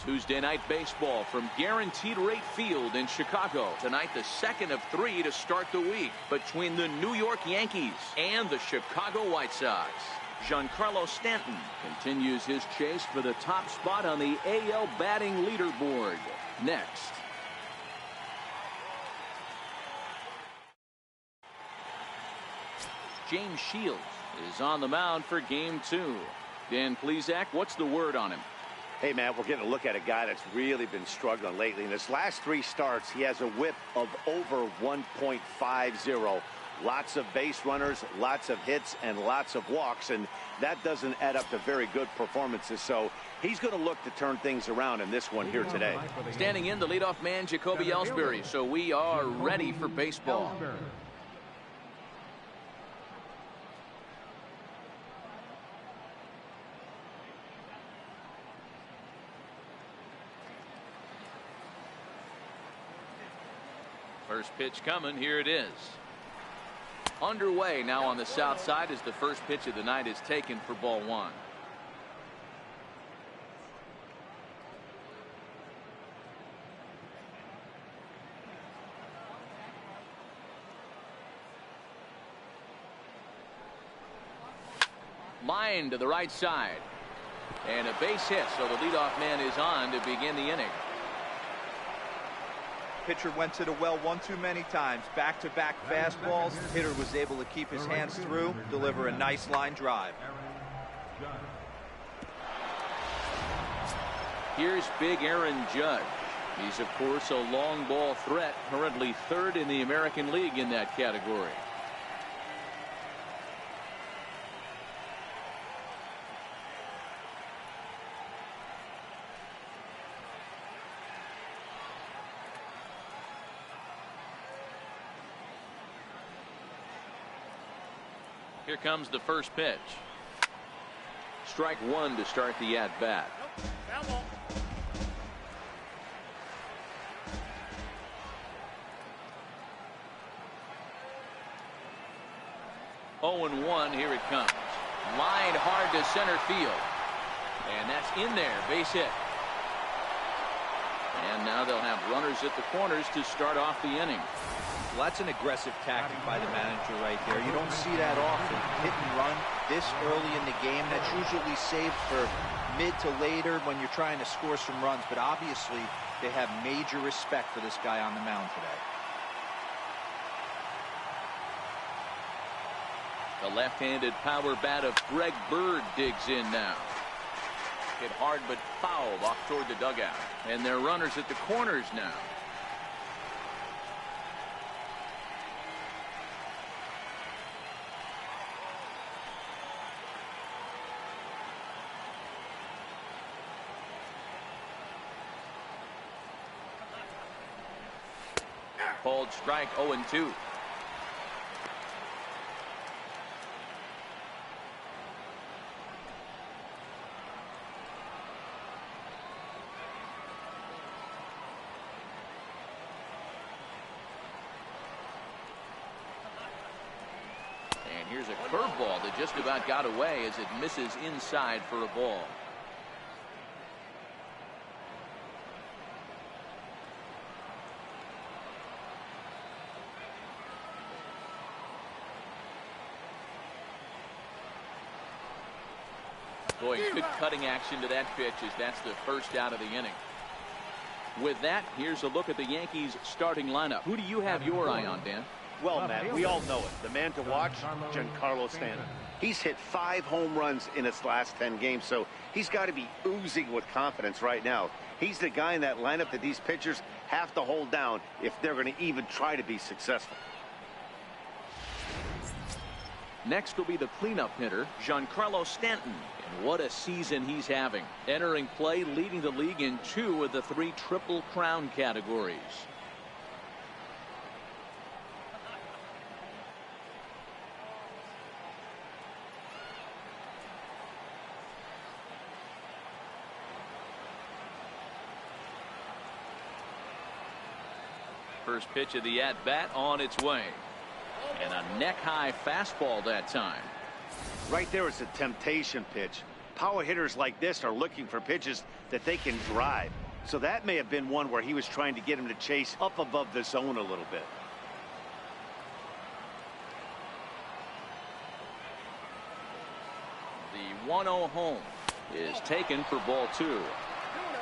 Tuesday night baseball from Guaranteed Rate Field in Chicago. Tonight, the second of 3 to start the week between the New York Yankees and the Chicago White Sox. Giancarlo Stanton continues his chase for the top spot on the AL batting leaderboard. Next. James Shields is on the mound for game 2. Dan Plesac, what's the word on him? Hey, man, we're getting a look at a guy that's really been struggling lately. In his last 3 starts, he has a whip of over 1.50. Lots of base runners, lots of hits, and lots of walks, and that doesn't add up to very good performances. So he's going to look to turn things around in this one here today. Standing in, the leadoff man, Jacoby Ellsbury. So we are ready for baseball. First pitch coming. Here it is. Underway now on the south side as the first pitch of the night is taken for ball 1. Line to the right side. And a base hit, so the leadoff man is on to begin the inning. Pitcher went to the well one too many times. Back-to-back fastballs. Hitter was able to keep his hands through, deliver a nice line drive. Here's big Aaron Judge. He's, of course, a long ball threat, currently 3rd in the American League in that category. Here comes the first pitch. Strike 1 to start the at-bat. 0-1, here it comes. Lined hard to center field. And that's in there, base hit. And now they'll have runners at the corners to start off the inning. Well, that's an aggressive tactic by the manager right there. You don't see that often. Hit and run this early in the game. That's usually saved for mid to later when you're trying to score some runs. But obviously, they have major respect for this guy on the mound today. The left-handed power bat of Greg Bird digs in now. Hit hard but fouled off toward the dugout. And they're runners at the corners now. Called strike 0-2. And here's a curveball that just about got away as it misses inside for a ball. Boy, good cutting action to that pitch as that's the first out of the inning. With that, here's a look at the Yankees starting lineup. Who do you have your eye on, Dan? Well, Matt, we all know it. The man to watch, Giancarlo Stanton. He's hit 5 home runs in his last 10 games, so he's got to be oozing with confidence right now. He's the guy in that lineup that these pitchers have to hold down if they're going to even try to be successful. Next will be the cleanup hitter, Giancarlo Stanton. And what a season he's having. Entering play, leading the league in 2 of the 3 Triple Crown categories. First pitch of the at-bat on its way. And a neck-high fastball that time. Right there is a temptation pitch. Power hitters like this are looking for pitches that they can drive. So that may have been one where he was trying to get him to chase up above the zone a little bit. The 1-0 home is taken for ball 2.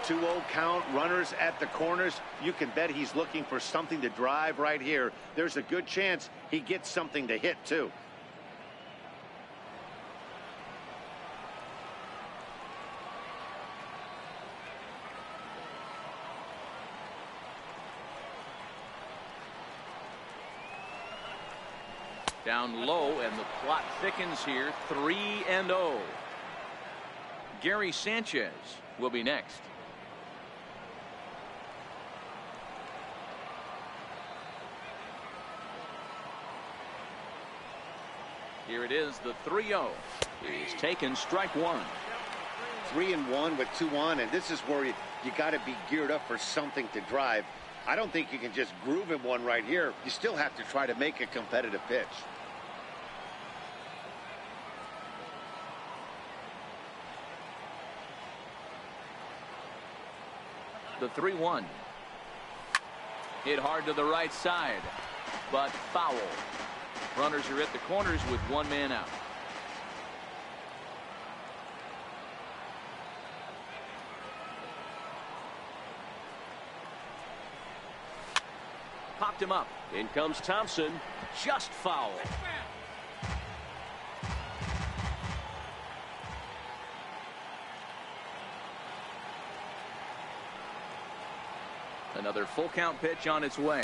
2-0 count, runners at the corners. You can bet he's looking for something to drive right here. There's a good chance he gets something to hit too. Down low, and the plot thickens here. 3-0. Gary Sanchez will be next. Here it is, the 3-0. He's taken strike 1. 3-1 with 2 on, and this is where you got to be geared up for something to drive. I don't think you can just groove in one right here. You still have to try to make a competitive pitch. The 3-1. Hit hard to the right side, but foul. Runners are at the corners with 1 man out. Popped him up. In comes Thompson. Just foul. Another full count pitch on its way.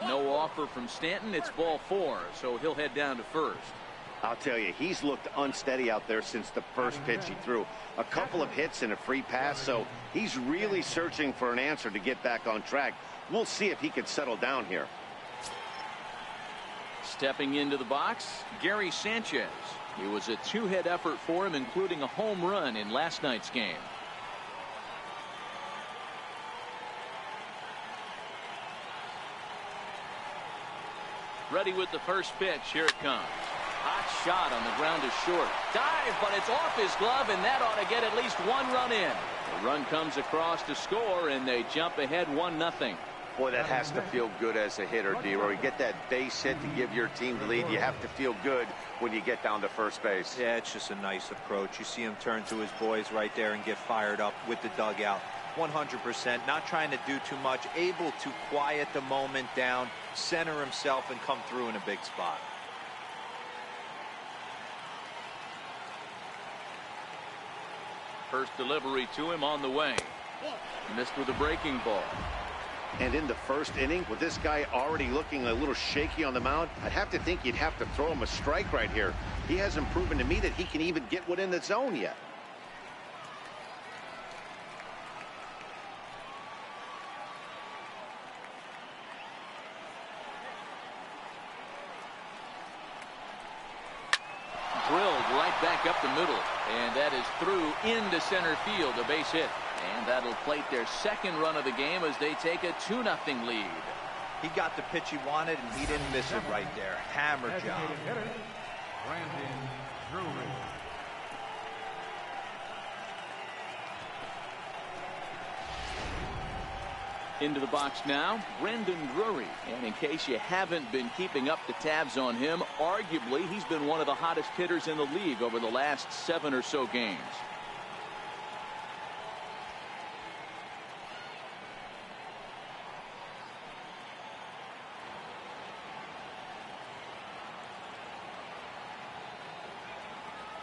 No offer from Stanton. It's ball 4, so he'll head down to first. I'll tell you, he's looked unsteady out there since the first pitch he threw. A couple of hits and a free pass, so he's really searching for an answer to get back on track. We'll see if he can settle down here. Stepping into the box, Gary Sanchez. It was a 2-hit effort for him, including a home run in last night's game. Ready with the first pitch. Here it comes. Hot shot on the ground is short. Dive, but it's off his glove, and that ought to get at least 1 run in. The run comes across to score, and they jump ahead 1-0. Boy, that has to feel good as a hitter, D-Roy. You get that base hit to give your team the lead. You have to feel good when you get down to first base. Yeah, it's just a nice approach. You see him turn to his boys right there and get fired up with the dugout. 100%, not trying to do too much, able to quiet the moment down, center himself, and come through in a big spot. First delivery to him on the way. Missed with a breaking ball. And in the first inning, with this guy already looking a little shaky on the mound, I'd have to think you'd have to throw him a strike right here. He hasn't proven to me that he can even get one in the zone yet. Drilled right back up the middle, and that is through into center field, a base hit. And that'll plate their second run of the game as they take a 2-0 lead. He got the pitch he wanted, and he didn't miss it right there. Hammer job. Into the box now, Brandon Drury. And in case you haven't been keeping up the tabs on him, arguably he's been one of the hottest hitters in the league over the last 7 or so games.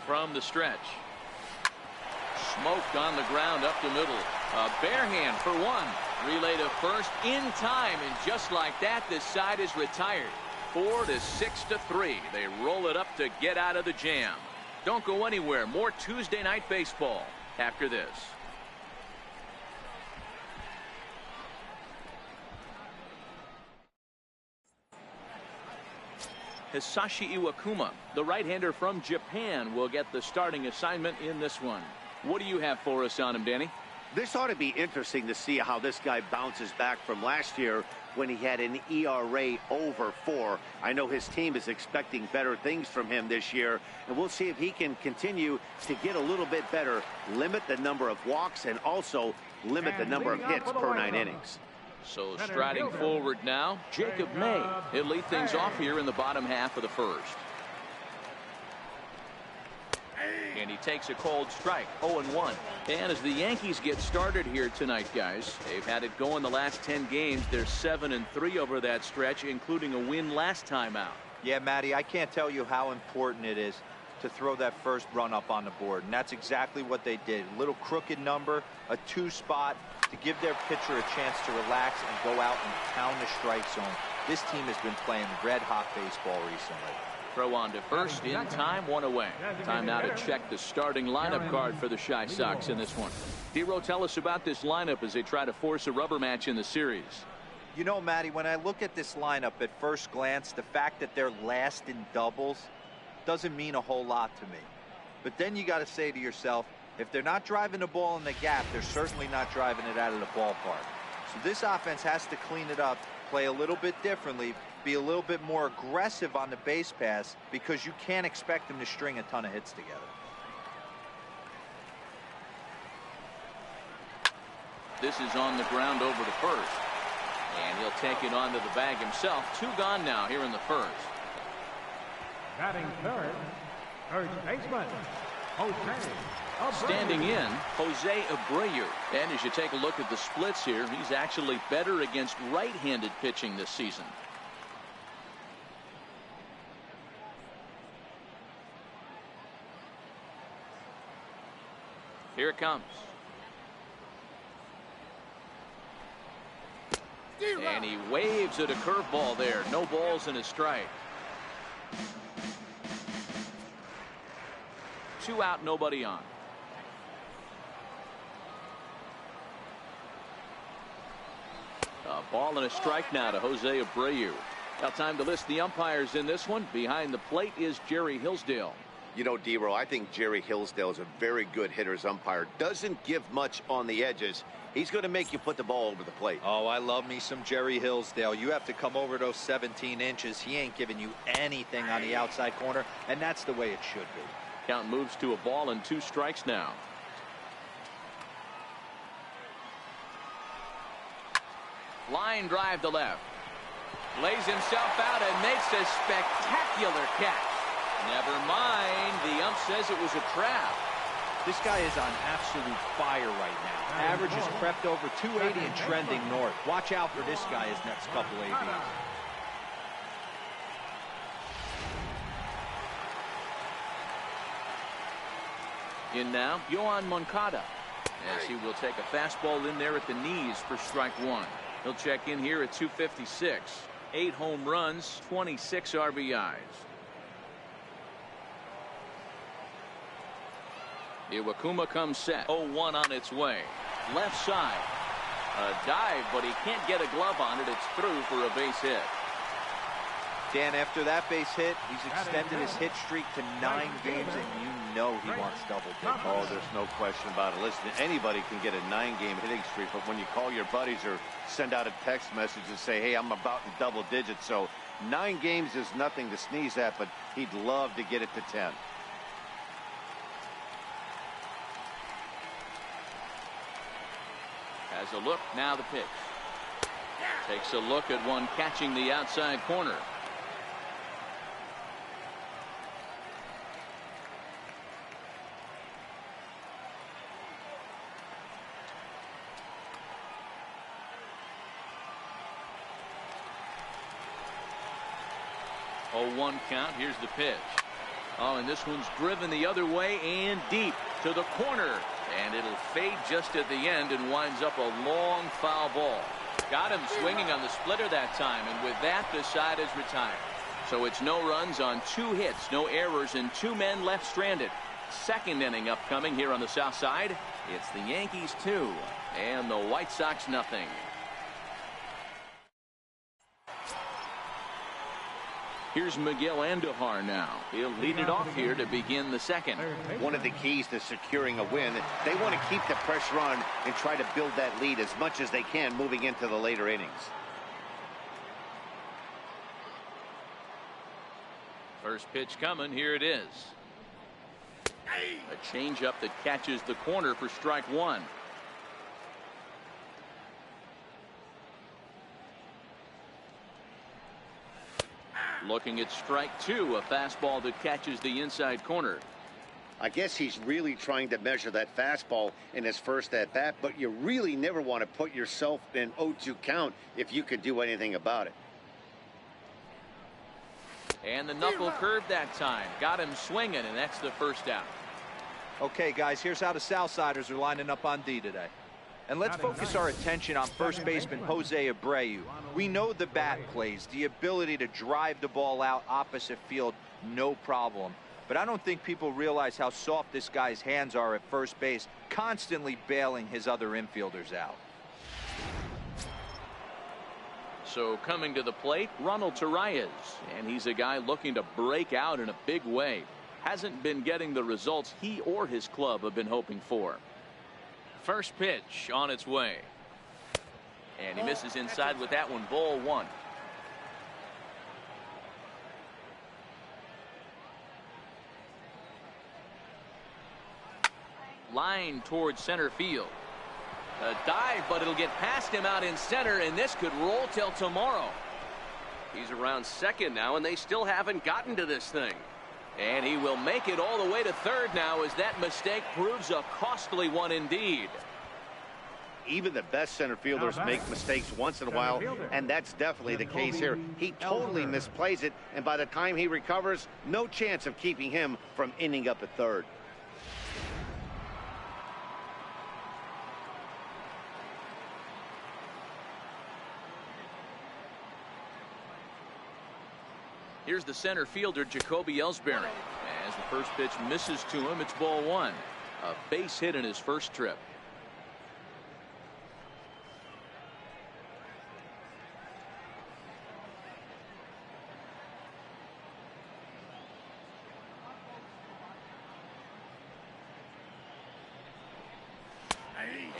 From the stretch. Smoked on the ground up the middle. A bare hand for 1. Relay to first in time, and just like that, this side is retired. 4-6-3. They roll it up to get out of the jam. Don't go anywhere. More Tuesday night baseball after this. Hisashi Iwakuma, the right-hander from Japan, will get the starting assignment in this one. What do you have for us on him, Danny? This ought to be interesting to see how this guy bounces back from last year when he had an ERA over 4. I know his team is expecting better things from him this year, and we'll see if he can continue to get a little bit better, limit the number of walks, and also limit the number of hits per 9 innings. So striding forward now, Jacob May. He'll lead things off here in the bottom half of the first. And he takes a cold strike, 0-1. And as the Yankees get started here tonight, guys, they've had it going the last 10 games. They're 7-3 over that stretch, including a win last time out. Yeah, Matty, I can't tell you how important it is to throw that first run up on the board. And that's exactly what they did. A little crooked number, a 2 spot to give their pitcher a chance to relax and go out and pound the strike zone. This team has been playing red-hot baseball recently. Throw on to first in time, 1 away. Time now to check the starting lineup card for the Chi Sox in this one. Dero, tell us about this lineup as they try to force a rubber match in the series. You know, Matty, when I look at this lineup at first glance, the fact that they're last in doubles doesn't mean a whole lot to me. But then you got to say to yourself, if they're not driving the ball in the gap, they're certainly not driving it out of the ballpark. So this offense has to clean it up, play a little bit differently, be a little bit more aggressive on the base pass, because you can't expect them to string a ton of hits together. This is on the ground over to first. And he'll take it onto the bag himself. 2 gone now here in the first. Batting third, first baseman, Jose Abreu. Standing in, Jose Abreu. And as you take a look at the splits here, he's actually better against right-handed pitching this season. Here it comes. And he waves at a curveball there. No balls and a strike. 2 out, nobody on. A ball and a strike now to Jose Abreu. Now time to list the umpires in this one. Behind the plate is Jerry Hillsdale. You know, Dero, I think Jerry Hillsdale is a very good hitter's umpire. Doesn't give much on the edges. He's going to make you put the ball over the plate. Oh, I love me some Jerry Hillsdale. You have to come over those 17 inches. He ain't giving you anything on the outside corner, and that's the way it should be. Count moves to a ball and 2 strikes now. Line drive to left. Lays himself out and makes a spectacular catch. Never mind. The ump says it was a trap. This guy is on absolute fire right now. Average has crept over 280 and trending north. Watch out for this guy his next couple ABs. In now, Yohan Moncada, as he will take a fastball in there at the knees for strike 1. He'll check in here at 256. 8 home runs, 26 RBIs. Iwakuma comes set. 0-1 on its way. Left side. A dive, but he can't get a glove on it. It's through for a base hit. Dan, after that base hit, he's extended his hit streak to 9 games, and you know he wants double digits. Oh, there's no question about it. Listen, anybody can get a 9-game hitting streak, but when you call your buddies or send out a text message and say, hey, I'm about in double digits, so 9 games is nothing to sneeze at, but he'd love to get it to 10. Has a look, now the pitch. Takes a look at one catching the outside corner. Oh, 1 count. Here's the pitch. Oh, and this one's driven the other way and deep to the corner. And it'll fade just at the end and winds up a long foul ball. Got him swinging on the splitter that time, and with that, the side is retired. So it's no runs on 2 hits, no errors, and 2 men left stranded. Second inning upcoming here on the south side. It's the Yankees 2 and the White Sox nothing. Here's Miguel Andujar now. He'll lead it off here to begin the second. One of the keys to securing a win, they want to keep the pressure on and try to build that lead as much as they can moving into the later innings. First pitch coming. Here it is. A changeup that catches the corner for strike one. Looking at strike two, a fastball that catches the inside corner. I guess he's really trying to measure that fastball in his first at-bat, but you really never want to put yourself in 0-2 count if you could do anything about it. And the knuckle curve that time. Got him swinging, and that's the first out. Okay, guys, here's how the Southsiders are lining up on D today. And let's focus our attention on first baseman Jose Abreu. We know the bat plays, the ability to drive the ball out opposite field, no problem. But I don't think people realize how soft this guy's hands are at first base, constantly bailing his other infielders out. So coming to the plate, Ronald Torreyes, and he's a guy looking to break out in a big way. Hasn't been getting the results he or his club have been hoping for. First pitch on its way. And he misses inside with that one. Ball one. Line towards center field. A dive, but it'll get past him out in center, and this could roll till tomorrow. He's around second now, and they still haven't gotten to this thing. And he will make it all the way to third now, as that mistake proves a costly one indeed. Even the best center fielders make mistakes once in a while, and that's definitely the case here. He totally misplays it, and by the time he recovers, no chance of keeping him from ending up at third. Here's the center fielder, Jacoby Ellsbury. As the first pitch misses to him, it's ball one. A base hit in his first trip.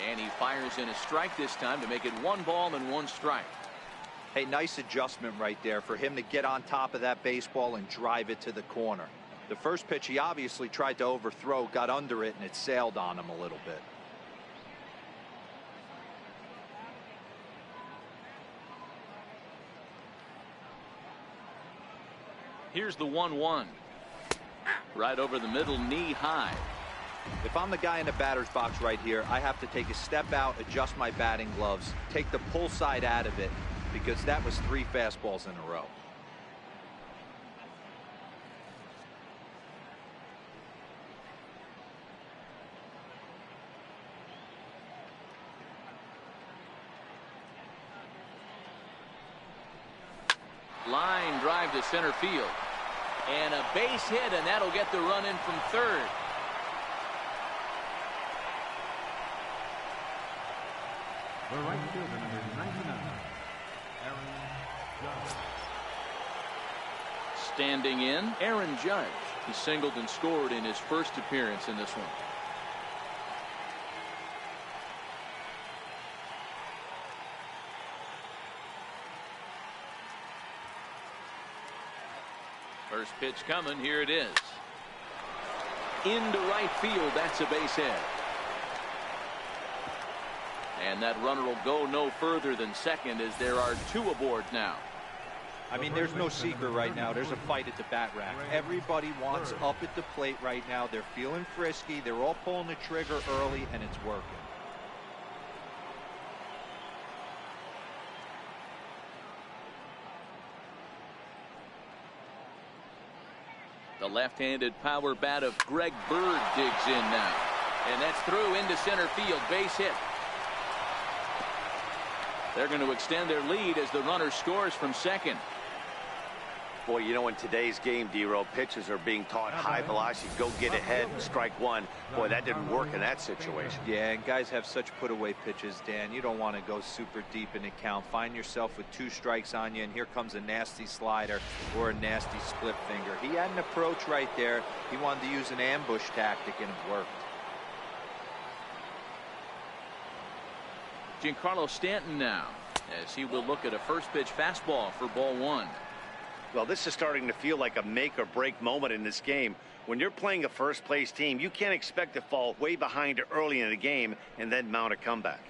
And he fires in a strike this time to make it 1 ball and 1 strike. Hey, nice adjustment right there for him to get on top of that baseball and drive it to the corner. The first pitch he obviously tried to overthrow, got under it, and it sailed on him a little bit. Here's the 1-1. Right over the middle, knee high. If I'm the guy in the batter's box right here, I have to take a step out, adjust my batting gloves, take the pull side out of it, because that was 3 fastballs in a row. Line drive to center field. And a base hit, and that'll get the run in from third. The right fielder, number 99, Aaron Judge. Standing in, Aaron Judge. He singled and scored in his first appearance in this one. First pitch coming. Here it is. Into right field. That's a base hit. And that runner will go no further than second, as there are 2 aboard now. I mean, there's no secret right now. There's a fight at the bat rack. Everybody wants up at the plate right now. They're feeling frisky. They're all pulling the trigger early, and it's working. The left-handed power bat of Greg Bird digs in now. And that's through into center field. Base hit. They're going to extend their lead as the runner scores from second. Boy, you know, in today's game, D-Row, pitchers are being taught high velocity, go get ahead and strike one. Boy, that didn't work in that situation. Yeah, and guys have such put-away pitches, Dan. You don't want to go super deep in the count. Find yourself with 2 strikes on you, and here comes a nasty slider or a nasty split finger. He had an approach right there. He wanted to use an ambush tactic, and it worked. Giancarlo Stanton now, as he will look at a first pitch fastball for ball 1. Well, this is starting to feel like a make-or-break moment in this game. When you're playing a first-place team, you can't expect to fall way behind early in the game and then mount a comeback.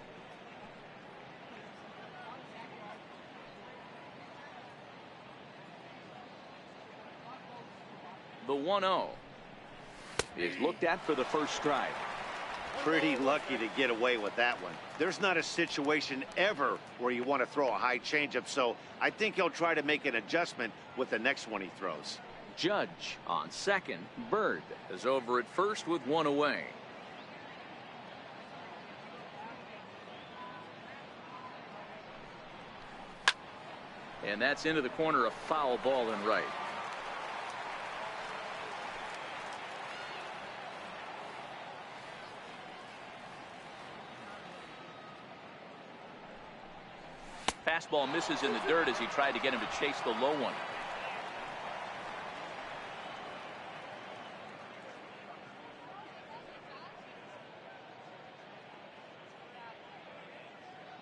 The 1-0 is looked at for the first strike. Pretty lucky to get away with that one. There's not a situation ever where you want to throw a high changeup, so I think he'll try to make an adjustment with the next one he throws. Judge on second. Bird is over at first with 1 away. And that's into the corner, a foul ball in right. Fastball misses in the dirt as he tried to get him to chase the low one.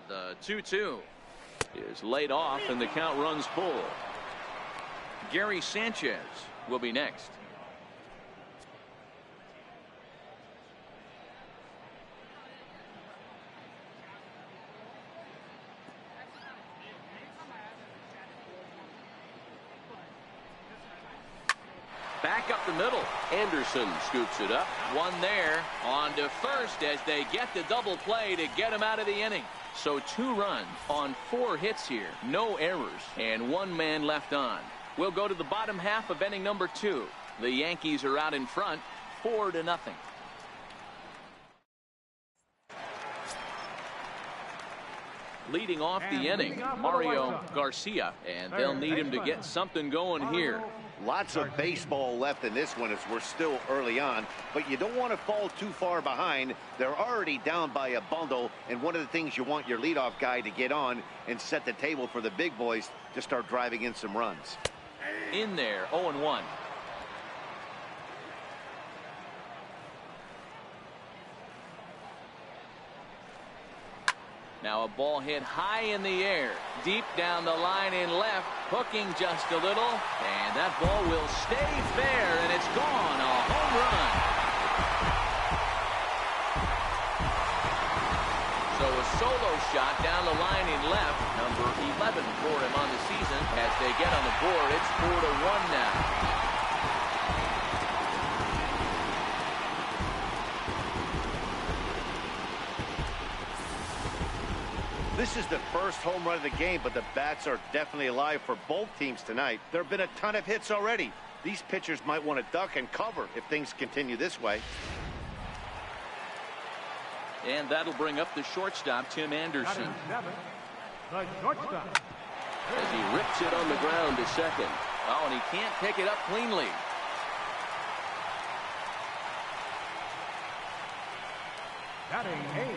The 2-2 is laid off and the count runs full. Gary Sanchez will be next. Back up the middle. Anderson scoops it up. One there. On to first as they get the double play to get him out of the inning. So 2 runs on 4 hits here. No errors. And 1 man left on. We'll go to the bottom half of inning number 2. The Yankees are out in front, 4-0. Leading off the inning, Mario Garcia. And they'll need him to get something going here. Lots of baseball left in this one as we're still early on, but you don't want to fall too far behind. They're already down by a bundle, and one of the things you want your leadoff guy to get on and set the table for the big boys to start driving in some runs. In there, 0-1. Now a ball hit high in the air, deep down the line in left, hooking just a little, and that ball will stay fair, and it's gone, a home run. So a solo shot down the line in left, number 11 for him on the season. As they get on the board, it's 4-1 now. This is the first home run of the game, but the bats are definitely alive for both teams tonight. There have been a ton of hits already. These pitchers might want to duck and cover if things continue this way. And that'll bring up the shortstop, Tim Anderson. The shortstop. As he rips it on the ground to second. Oh, and he can't pick it up cleanly. Batting 8.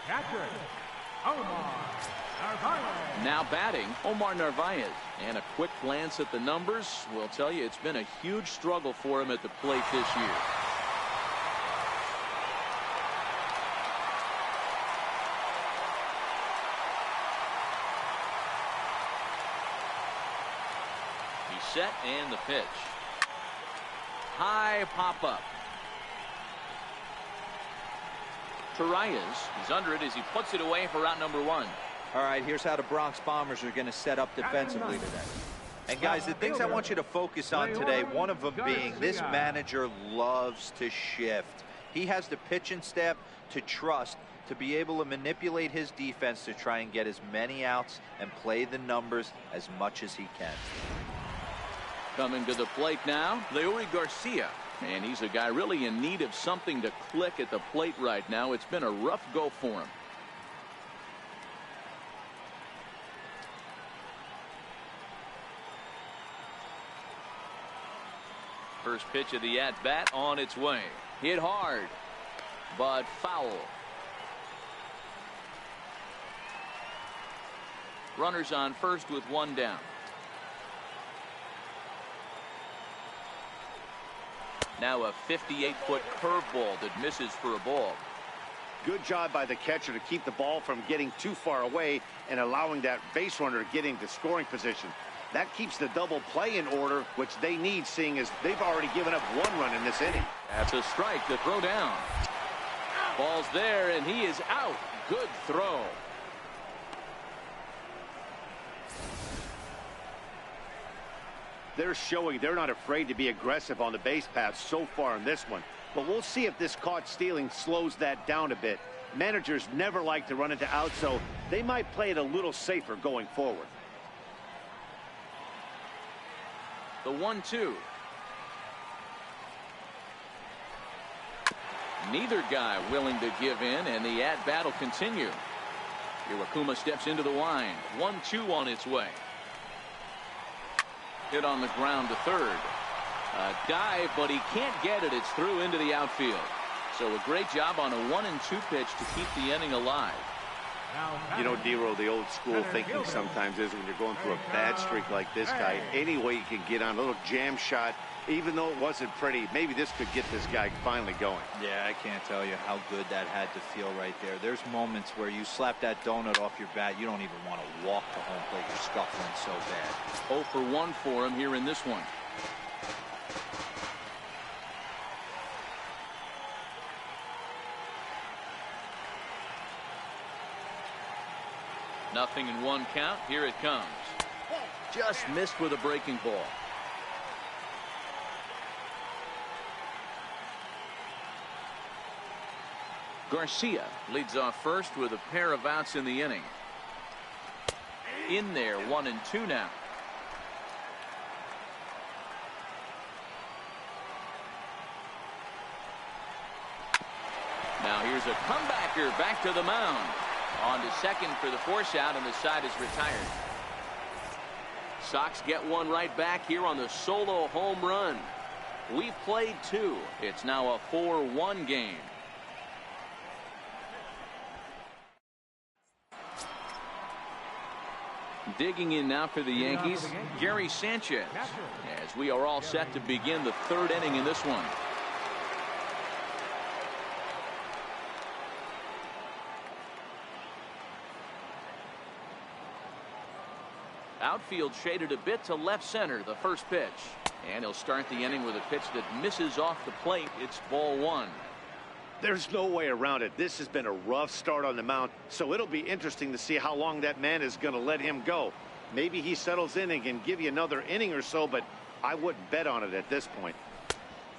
Catcher. Omar Narvaez. Now batting, Omar Narvaez. And a quick glance at the numbers will tell you it's been a huge struggle for him at the plate this year. He's set and the pitch. High pop-up. Arias is under it as he puts it away for out number 1. All right, here's how the Bronx Bombers are going to set up defensively today. And guys, the things I want you to focus on today, one of them being this manager loves to shift. He has the pitching staff to trust to be able to manipulate his defense to try and get as many outs and play the numbers as much as he can. Coming to the plate now, Leury Garcia. And he's a guy really in need of something to click at the plate right now. It's been a rough go for him. First pitch of the at-bat on its way. Hit hard, but foul. Runners on first with one down. Now a 58-foot curveball that misses for a ball. Good job by the catcher to keep the ball from getting too far away and allowing that base runner to get into scoring position. That keeps the double play in order, which they need, seeing as they've already given up one run in this inning. That's a strike to throw down. Ball's there, and he is out. Good throw. They're showing they're not afraid to be aggressive on the base paths so far in this one. But we'll see if this caught stealing slows that down a bit. Managers never like to run into outs, so they might play it a little safer going forward. The 1-2. Neither guy willing to give in, and the at-bat will continue. Iwakuma steps into the wind. 1-2 on its way. Hit on the ground to third. A dive, but he can't get it. It's through into the outfield. So a great job on a 1-2 pitch to keep the inning alive. You know, Dero, the old school thinking sometimes is when you're going through a bad streak like this guy, any way you can get on a little jam shot, even though it wasn't pretty, maybe this could get this guy finally going. Yeah, I can't tell you how good that had to feel right there. There's moments where you slap that donut off your bat, you don't even want to walk to home plate. You're scuffling so bad. 0 for 1 for him here in this one. Nothing in one count. Here it comes. Just missed with a breaking ball. Garcia leads off first with a pair of outs in the inning. In there, 1-2 now. Now here's a comebacker back to the mound. On to second for the force out, and the side is retired. Sox get one right back here on the solo home run. We played 2. It's now a 4-1 game. Digging in now for the Yankees, Gary Sanchez, as we are all set to begin the third inning in this one. Outfield shaded a bit to left center, the first pitch. And he'll start the inning with a pitch that misses off the plate. It's ball 1. There's no way around it. This has been a rough start on the mound, so it'll be interesting to see how long that man is going to let him go. Maybe he settles in and can give you another inning or so, but I wouldn't bet on it at this point.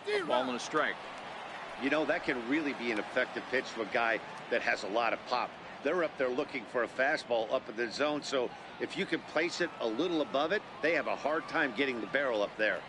A ball and a strike. You know, that can really be an effective pitch to a guy that has a lot of pop. They're up there looking for a fastball up in the zone, so if you can place it a little above it, they have a hard time getting the barrel up there.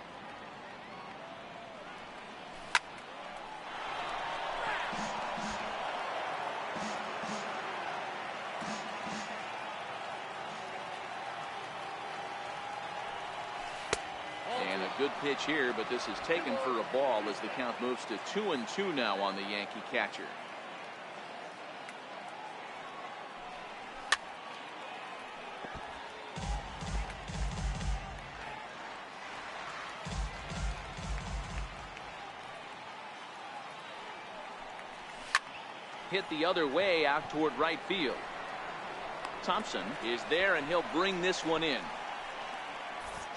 And a good pitch here, but this is taken for a ball as the count moves to 2-2 now on the Yankee catcher. Hit the other way out toward right field. Thompson is there, and he'll bring this one in.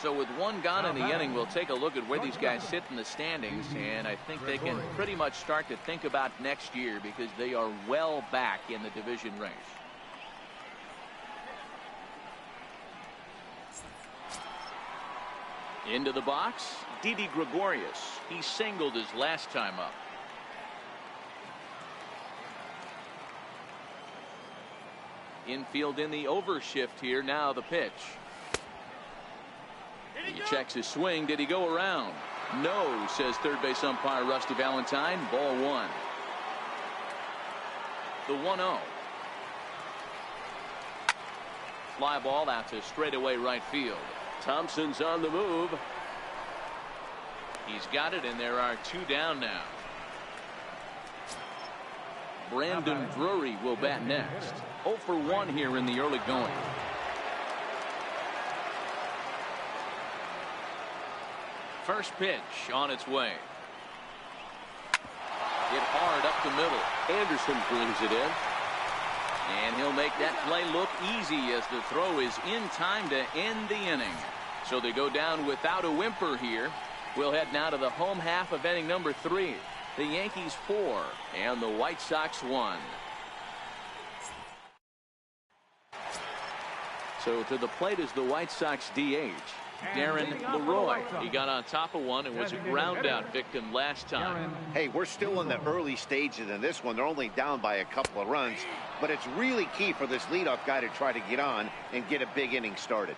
So with one gone in the inning, we'll take a look at where these guys sit in the standings, and I think they can pretty much start to think about next year because they are well back in the division race. Into the box, Didi Gregorius. He singled his last time up. Infield in the overshift here. Now the pitch. He checks his swing. Did he go around? No, says third base umpire Rusty Valentine. Ball 1. The 1-0. Fly ball out to straightaway right field. Thompson's on the move. He's got it, and there are 2 down now. Brandon Drury will bat next. 0 for 1 here in the early going. First pitch on its way. Hit hard up the middle. Anderson brings it in. And he'll make that play look easy as the throw is in time to end the inning. So they go down without a whimper here. We'll head now to the home half of inning number 3. The Yankees 4 and the White Sox 1. So to the plate is the White Sox DH, Darren Leroy. He got on top of one and was a ground out victim last time. Hey, we're still in the early stages in this one. They're only down by a couple of runs, but it's really key for this leadoff guy to try to get on and get a big inning started.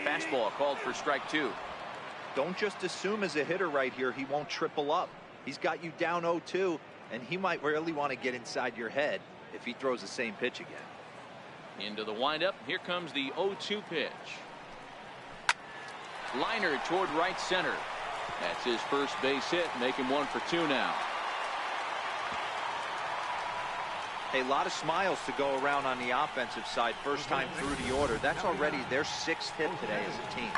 Fastball called for strike 2. Don't just assume as a hitter right here he won't triple up. He's got you down 0-2, and he might really want to get inside your head if he throws the same pitch again. Into the windup. Here comes the 0-2 pitch. Liner toward right center. That's his first base hit, making 1 for 2 now. A lot of smiles to go around on the offensive side. First time through the order. That's already their 6th hit today as a team.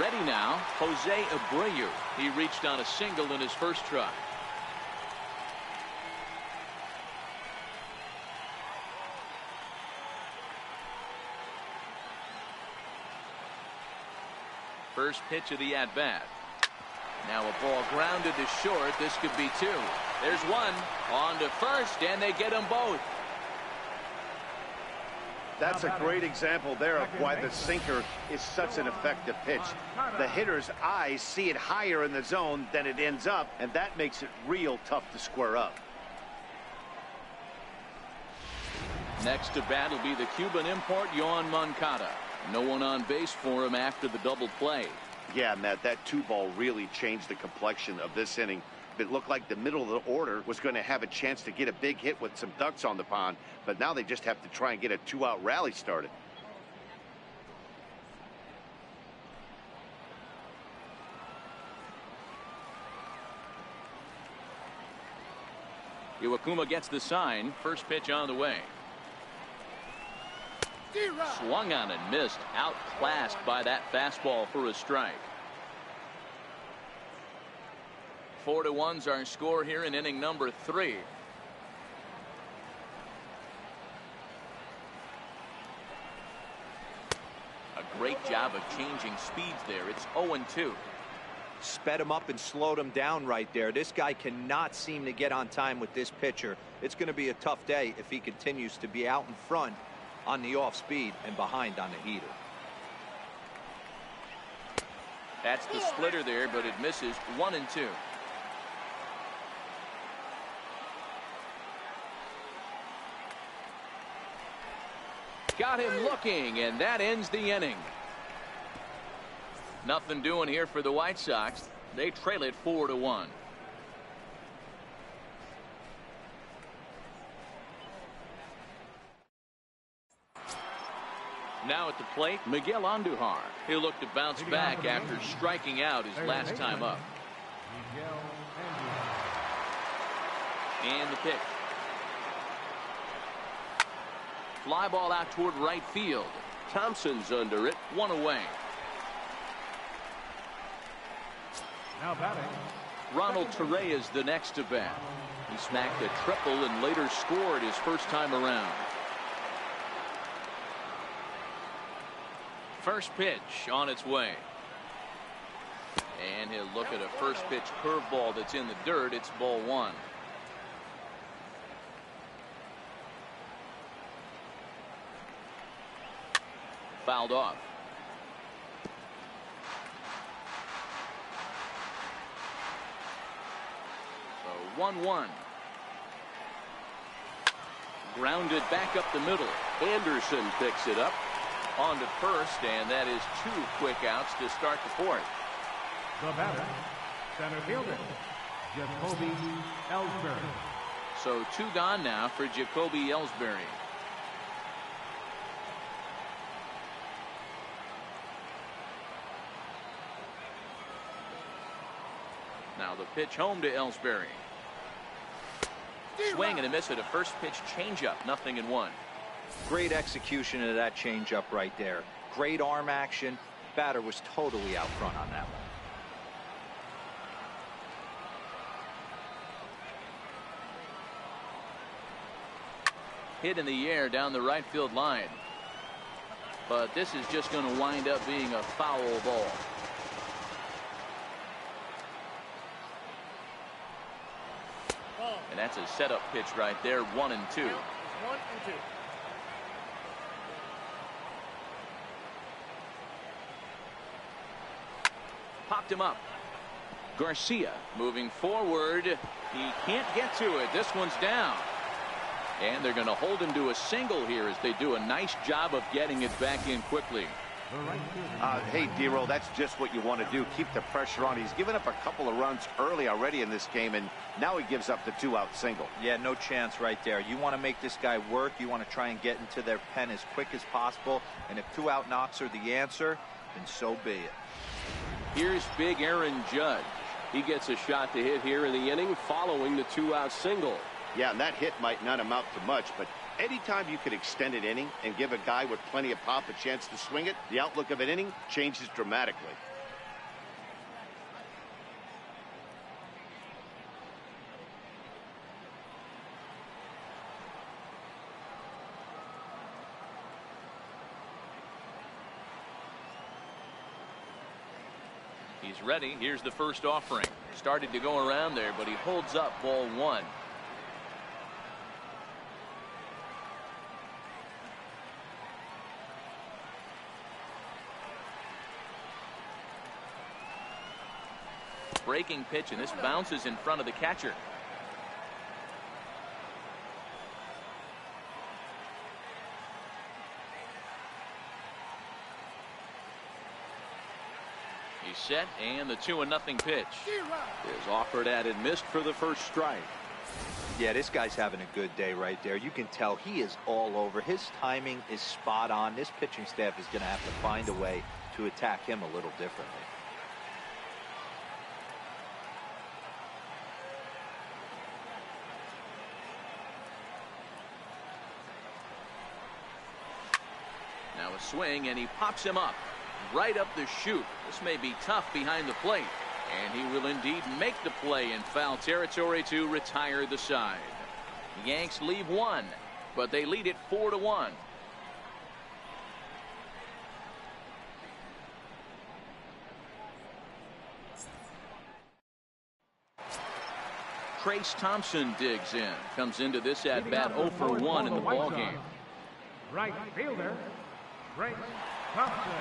Ready now, Jose Abreu. He reached on a single in his first try. First pitch of the at-bat. Now a ball grounded to short. This could be 2. There's 1 on to first, and they get them both. That's a great example there of why the sinker is such an effective pitch. The hitter's eyes see it higher in the zone than it ends up, and that makes it real tough to square up. Next to bat will be the Cuban import, Yoan Moncada. No one on base for him after the double play. Yeah, Matt, that 2-ball really changed the complexion of this inning. It looked like the middle of the order was going to have a chance to get a big hit with some ducks on the pond, but now they just have to try and get a 2-out rally started. Iwakuma gets the sign. First pitch on the way. Swung on and missed. Outclassed by that fastball for a strike. 4-1's our score here in inning number 3. A great job of changing speeds there. It's 0-2. Sped him up and slowed him down right there. This guy cannot seem to get on time with this pitcher. It's going to be a tough day if he continues to be out in front on the off speed and behind on the heater. That's the splitter there, but it misses. 1-2. Got him looking, and that ends the inning. Nothing doing here for the White Sox. They trail it 4-1. Now at the plate, Miguel Andujar. He'll look to bounce back after striking out his last time up. And the pitch. Fly ball out toward right field. Thompson's under it. 1 away. Now batting, Ronald Torreyes the next to bat. He smacked a triple and later scored his first time around. First pitch on its way. And he'll look at a first pitch curveball that's in the dirt. It's ball 1. Fouled off. So 1-1. Grounded back up the middle. Anderson picks it up. On to first, and that is 2 quick outs to start the fourth. The batter, center fielder, Jacoby Ellsbury. So 2 gone now for Jacoby Ellsbury. Now the pitch home to Ellsbury. Swing and a miss at a first pitch changeup, 0-1. Great execution of that changeup right there. Great arm action. Batter was totally out front on that one. Hit in the air down the right field line. But this is just going to wind up being a foul ball. And that's a setup pitch right there, 1-2. 1-2. Popped him up. Garcia moving forward. He can't get to it. This one's down. And they're going to hold him to a single here as they do a nice job of getting it back in quickly. Hey, D-Roll, that's just what you want to do. Keep the pressure on. He's given up a couple of runs early already in this game, and now he gives up the 2-out single. Yeah, no chance right there. You want to make this guy work. You want to try and get into their pen as quick as possible. And if 2-out knocks are the answer, then so be it. Here's big Aaron Judge. He gets a shot to hit here in the inning following the 2-out single. Yeah, and that hit might not amount to much, but anytime you could extend an inning and give a guy with plenty of pop a chance to swing it, the outlook of an inning changes dramatically. He's ready. Here's the first offering. Started to go around there, but he holds up ball 1. Breaking pitch, and this bounces in front of the catcher. He's set, and the 2-0 pitch is offered at and missed for the first strike. Yeah, this guy's having a good day right there. You can tell he is all over. His timing is spot on. This pitching staff is going to have to find a way to attack him a little differently. Now a swing, and he pops him up right up the chute. This may be tough behind the plate, and he will indeed make the play in foul territory to retire the side. The Yanks leave 1, but they lead it 4-1. Trace Thompson digs in, comes into this at bat 0 for 1 in the ball game. Right fielder, Trace Thompson.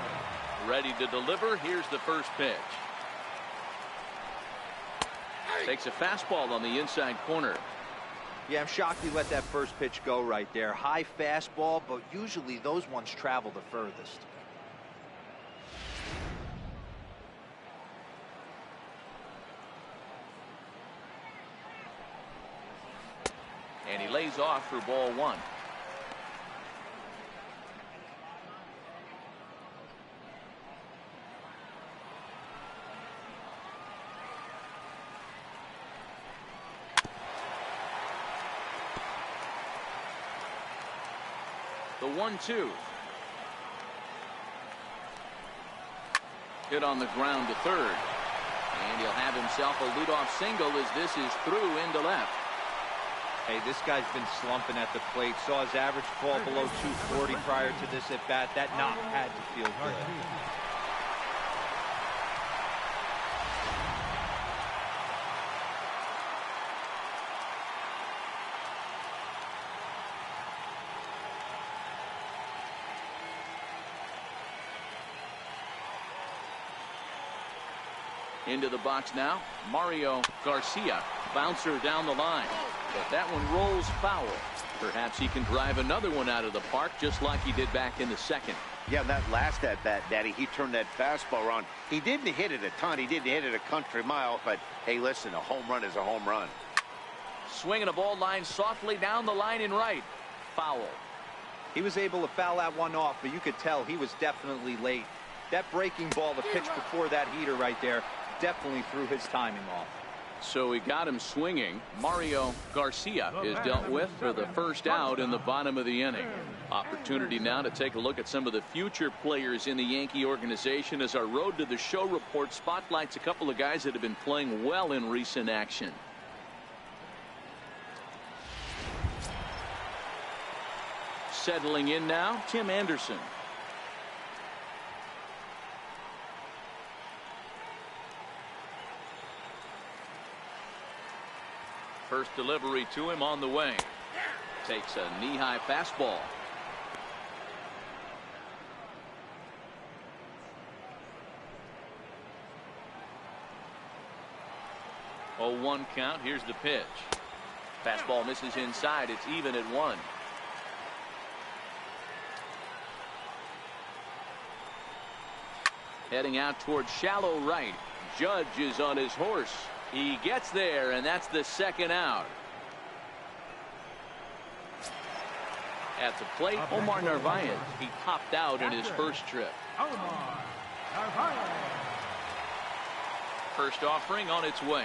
Ready to deliver. Here's the first pitch. Takes a fastball on the inside corner. Yeah, I'm shocked he let that first pitch go right there. High fastball, but usually those ones travel the furthest. And he lays off for ball 1. The 1-2. Hit on the ground to third. And he'll have himself a leadoff single as this is through into left. Hey, this guy's been slumping at the plate. Saw his average fall below 240 prior to this at bat. That knock had to feel good. Into the box now, Mario Garcia. Bouncer down the line, but that one rolls foul. Perhaps he can drive another one out of the park just like he did back in the second. Yeah, that last at-bat, Daddy, he turned that fastball around. He didn't hit it a ton. He didn't hit it a country mile. But, hey, listen, a home run is a home run. Swinging a ball line softly down the line in right. Foul. He was able to foul that one off, but you could tell he was definitely late. That breaking ball, the pitch before that heater right there, definitely threw his timing off. So he got him swinging. Mario Garcia is dealt with for the first out in the bottom of the inning. Opportunity now to take a look at some of the future players in the Yankee organization as our Road to the Show report spotlights a couple of guys that have been playing well in recent action. Settling in now, Tim Anderson. First delivery to him on the way. Takes a knee-high fastball. Oh, 1 count. Here's the pitch. Fastball misses inside. It's even at 1. Heading out towards shallow right. Judge is on his horse. He gets there, and that's the second out. At the plate, Omar Narvaez. He topped out in his first trip. Omar Narvaez. First offering on its way.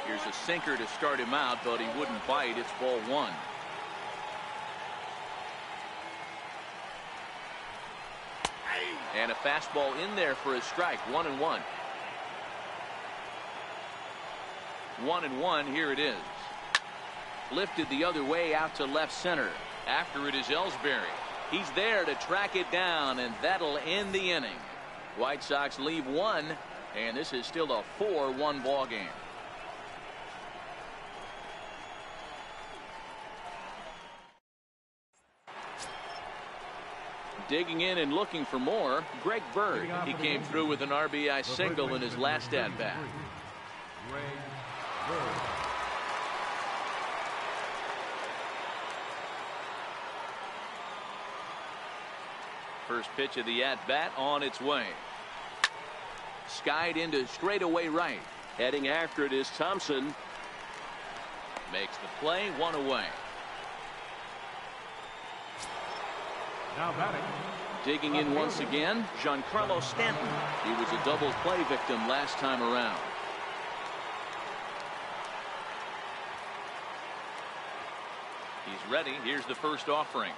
Here's a sinker to start him out, but he wouldn't bite. It's ball 1. And a fastball in there for a strike. 1-1. 1-1. Here it is. Lifted the other way out to left center. After it is Ellsbury. He's there to track it down, and that'll end the inning. White Sox leave 1, and this is still a 4-1 ball game. Digging in and looking for more, Greg Bird. He came through with an RBI single in his last at-bat. Greg Bird. First pitch of the at-bat on its way. Skied into straightaway right. Heading after it is Thompson. Makes the play, 1 away. Now batting. Digging in once again, Giancarlo Stanton. He was a double play victim last time around. He's ready. Here's the first offering.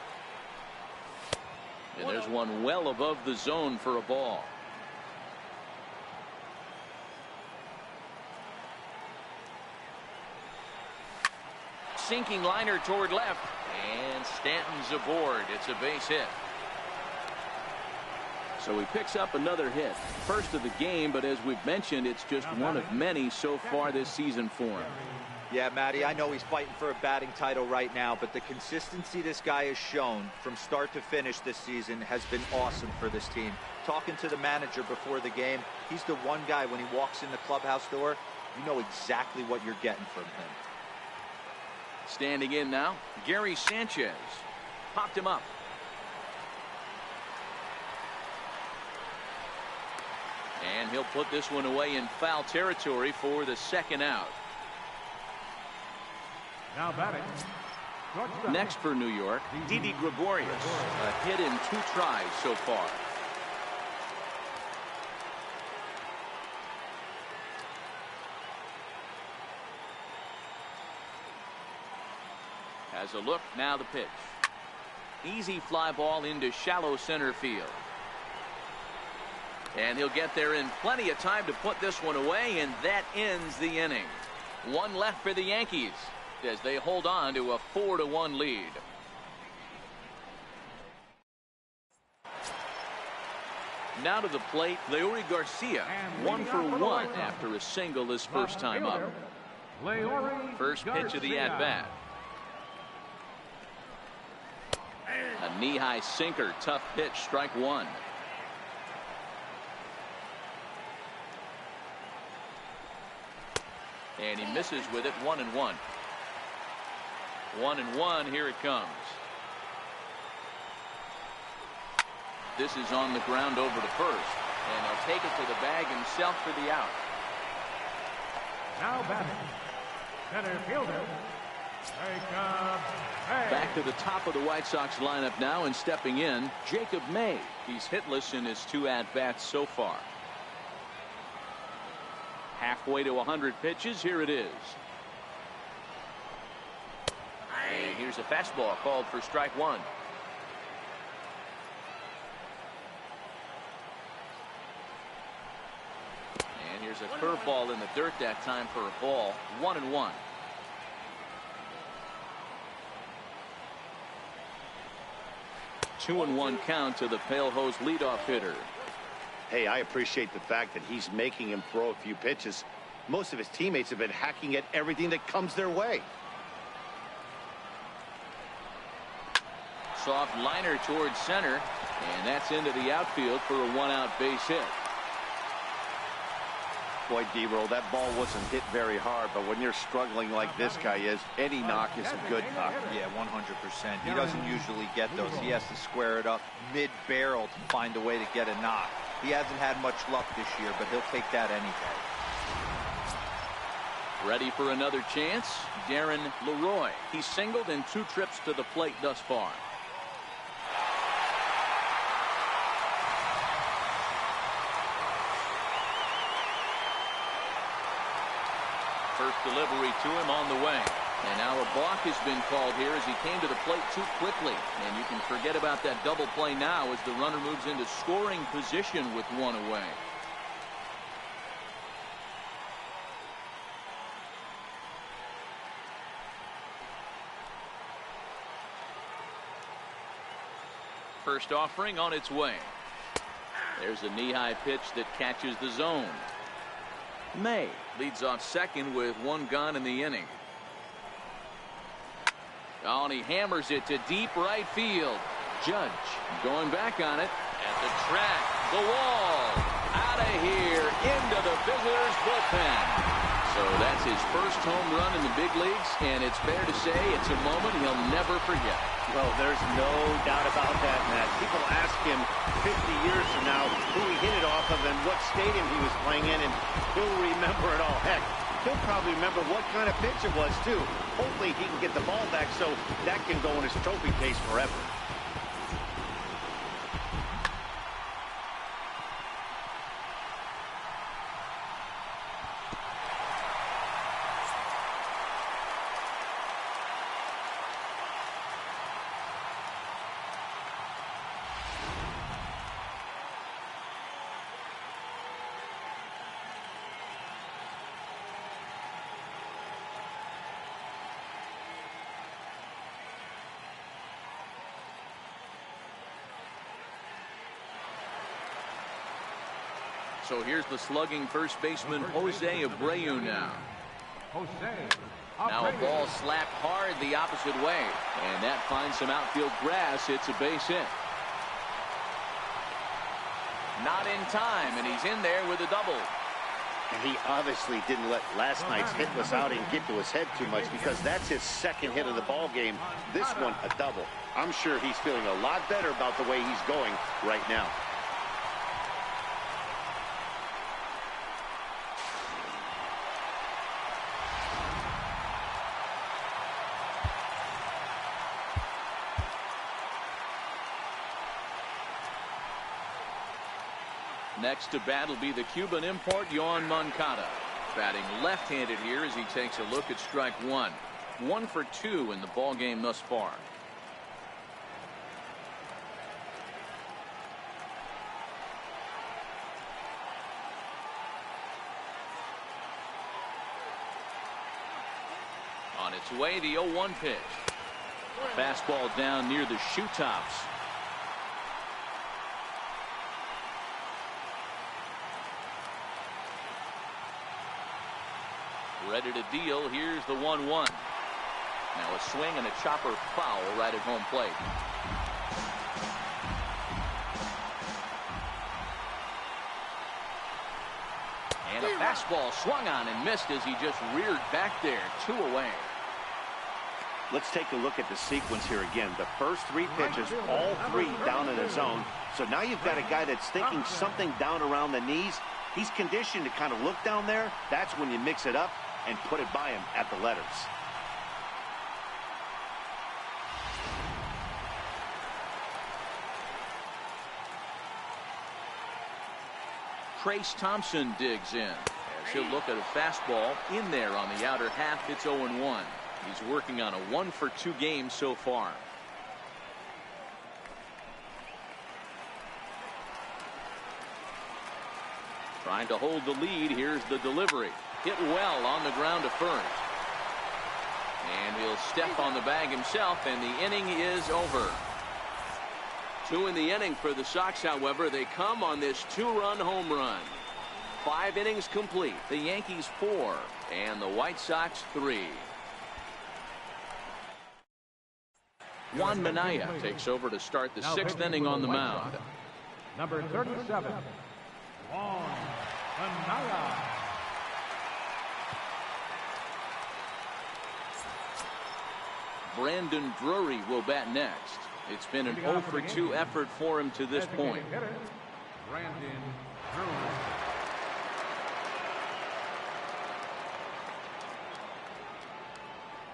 And there's one well above the zone for a ball. Sinking liner toward left. And Stanton's aboard. It's a base hit. So he picks up another hit. First of the game, but as we've mentioned, it's just one of many so far this season for him. Yeah, Matty, I know he's fighting for a batting title right now, but the consistency this guy has shown from start to finish this season has been awesome for this team. Talking to the manager before the game, he's the one guy when he walks in the clubhouse door, you know exactly what you're getting from him. Standing in now, Gary Sanchez. Popped him up. And he'll put this one away in foul territory for the second out. Now batting. Next for New York, Didi Gregorius. A hit in 2 tries so far. Has a look, now the pitch. Easy fly ball into shallow center field. And he'll get there in plenty of time to put this one away, and that ends the inning. 1 left for the Yankees as they hold on to a 4-1 lead. Now to the plate, Leori Garcia. 1 for 1 after a single his first time up. First pitch of the at-bat. A knee-high sinker, tough pitch, strike 1. And he misses with it, 1-1. 1-1. Here it comes. This is on the ground over to first, and he'll take it to the bag himself for the out. Now batting, center fielder, Jacob May. Back to the top of the White Sox lineup now, and stepping in, Jacob May. He's hitless in his 2 at-bats so far. Halfway to 100 pitches. Here it is. And here's a fastball called for strike 1. And here's a curveball in the dirt that time for a ball. 1-1. Two and 1 count to the Pale Hose leadoff hitter. Hey, I appreciate the fact that he's making him throw a few pitches. Most of his teammates have been hacking at everything that comes their way. Soft liner towards center, and that's into the outfield for a 1-out base hit. Boy, D-Roll, that ball wasn't hit very hard, but when you're struggling like this guy is, any knock is a good knock. Yeah, 100%. He doesn't usually get those. He has to square it up mid-barrel to find a way to get a knock. He hasn't had much luck this year, but he'll take that any day. Ready for another chance? Darren Leroy. He's singled in 2 trips to the plate thus far. First delivery to him on the way. And now a balk has been called here as he came to the plate too quickly. And you can forget about that double play now as the runner moves into scoring position with 1 away. First offering on its way. There's a knee-high pitch that catches the zone. May leads off second with 1 gone in the inning. Oh, and he hammers it to deep right field. Judge going back on it at the track. The wall. Out of here into the visitors' bullpen. So that's his first home run in the big leagues, and it's fair to say it's a moment he'll never forget. Well, there's no doubt about that, Matt. People ask him 50 years from now who he hit it off of and what stadium he was playing in, and he'll remember it all. Heck, he'll probably remember what kind of pitch it was, too. Hopefully he can get the ball back so that can go in his trophy case forever. So here's the slugging first baseman Jose Abreu now. Now a ball slapped hard the opposite way, and that finds some outfield grass. It's a base hit. Not in time, and he's in there with a double. And he obviously didn't let last night's hitless outing get to his head too much, because that's his second hit of the ball game. This one a double. I'm sure he's feeling a lot better about the way he's going right now. Next to bat will be the Cuban import Yoan Moncada. Batting left-handed here as he takes a look at strike 1. 1 for 2 in the ball game thus far. On its way, the 0-1 pitch. Fastball down near the shoe tops. Ready to deal. Here's the 1-1. Now a swing and a chopper foul right at home plate. And a fastball swung on and missed as he just reared back there. 2 away. Let's take a look at the sequence here again. The first three pitches, all three down in the zone. So now you've got a guy that's thinking something down around the knees. He's conditioned to kind of look down there. That's when you mix it up and put it by him at the letters. Trace Thompson digs in. As he'll look at a fastball in there on the outer half. It's 0-1. He's working on a 1-for-2 game so far. Trying to hold the lead. Here's the delivery. Hit well on the ground to first. And he'll step on the bag himself, and the inning is over. 2 in the inning for the Sox, however. They come on this 2-run home run. 5 innings complete. The Yankees 4 and the White Sox 3. Juan Minaya takes over to start the 6th inning on the mound. Number 37, Juan Minaya. Brandon Drury will bat next. It's been an 0-for-2 effort for him to this point. Brandon Drury.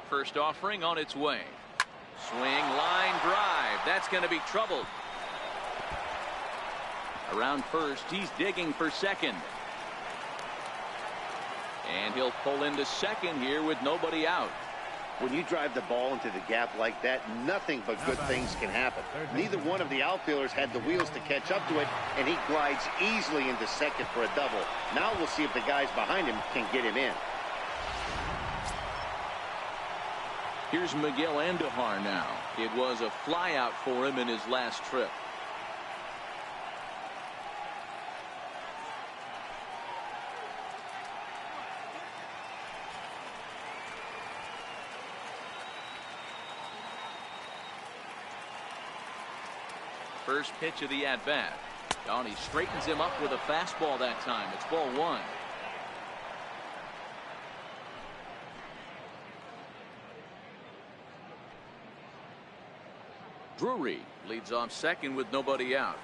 First offering on its way. Swing, line drive. That's going to be troubled. Around first, he's digging for second. And he'll pull into second here with nobody out. When you drive the ball into the gap like that, nothing but good things can happen. Neither one of the outfielders had the wheels to catch up to it, and he glides easily into second for a double. Now we'll see if the guys behind him can get him in. Here's Miguel Andujar now. It was a flyout for him in his last trip. First pitch of the at-bat. Oh, and he straightens him up with a fastball that time. It's ball 1. Drury leads off second with nobody out.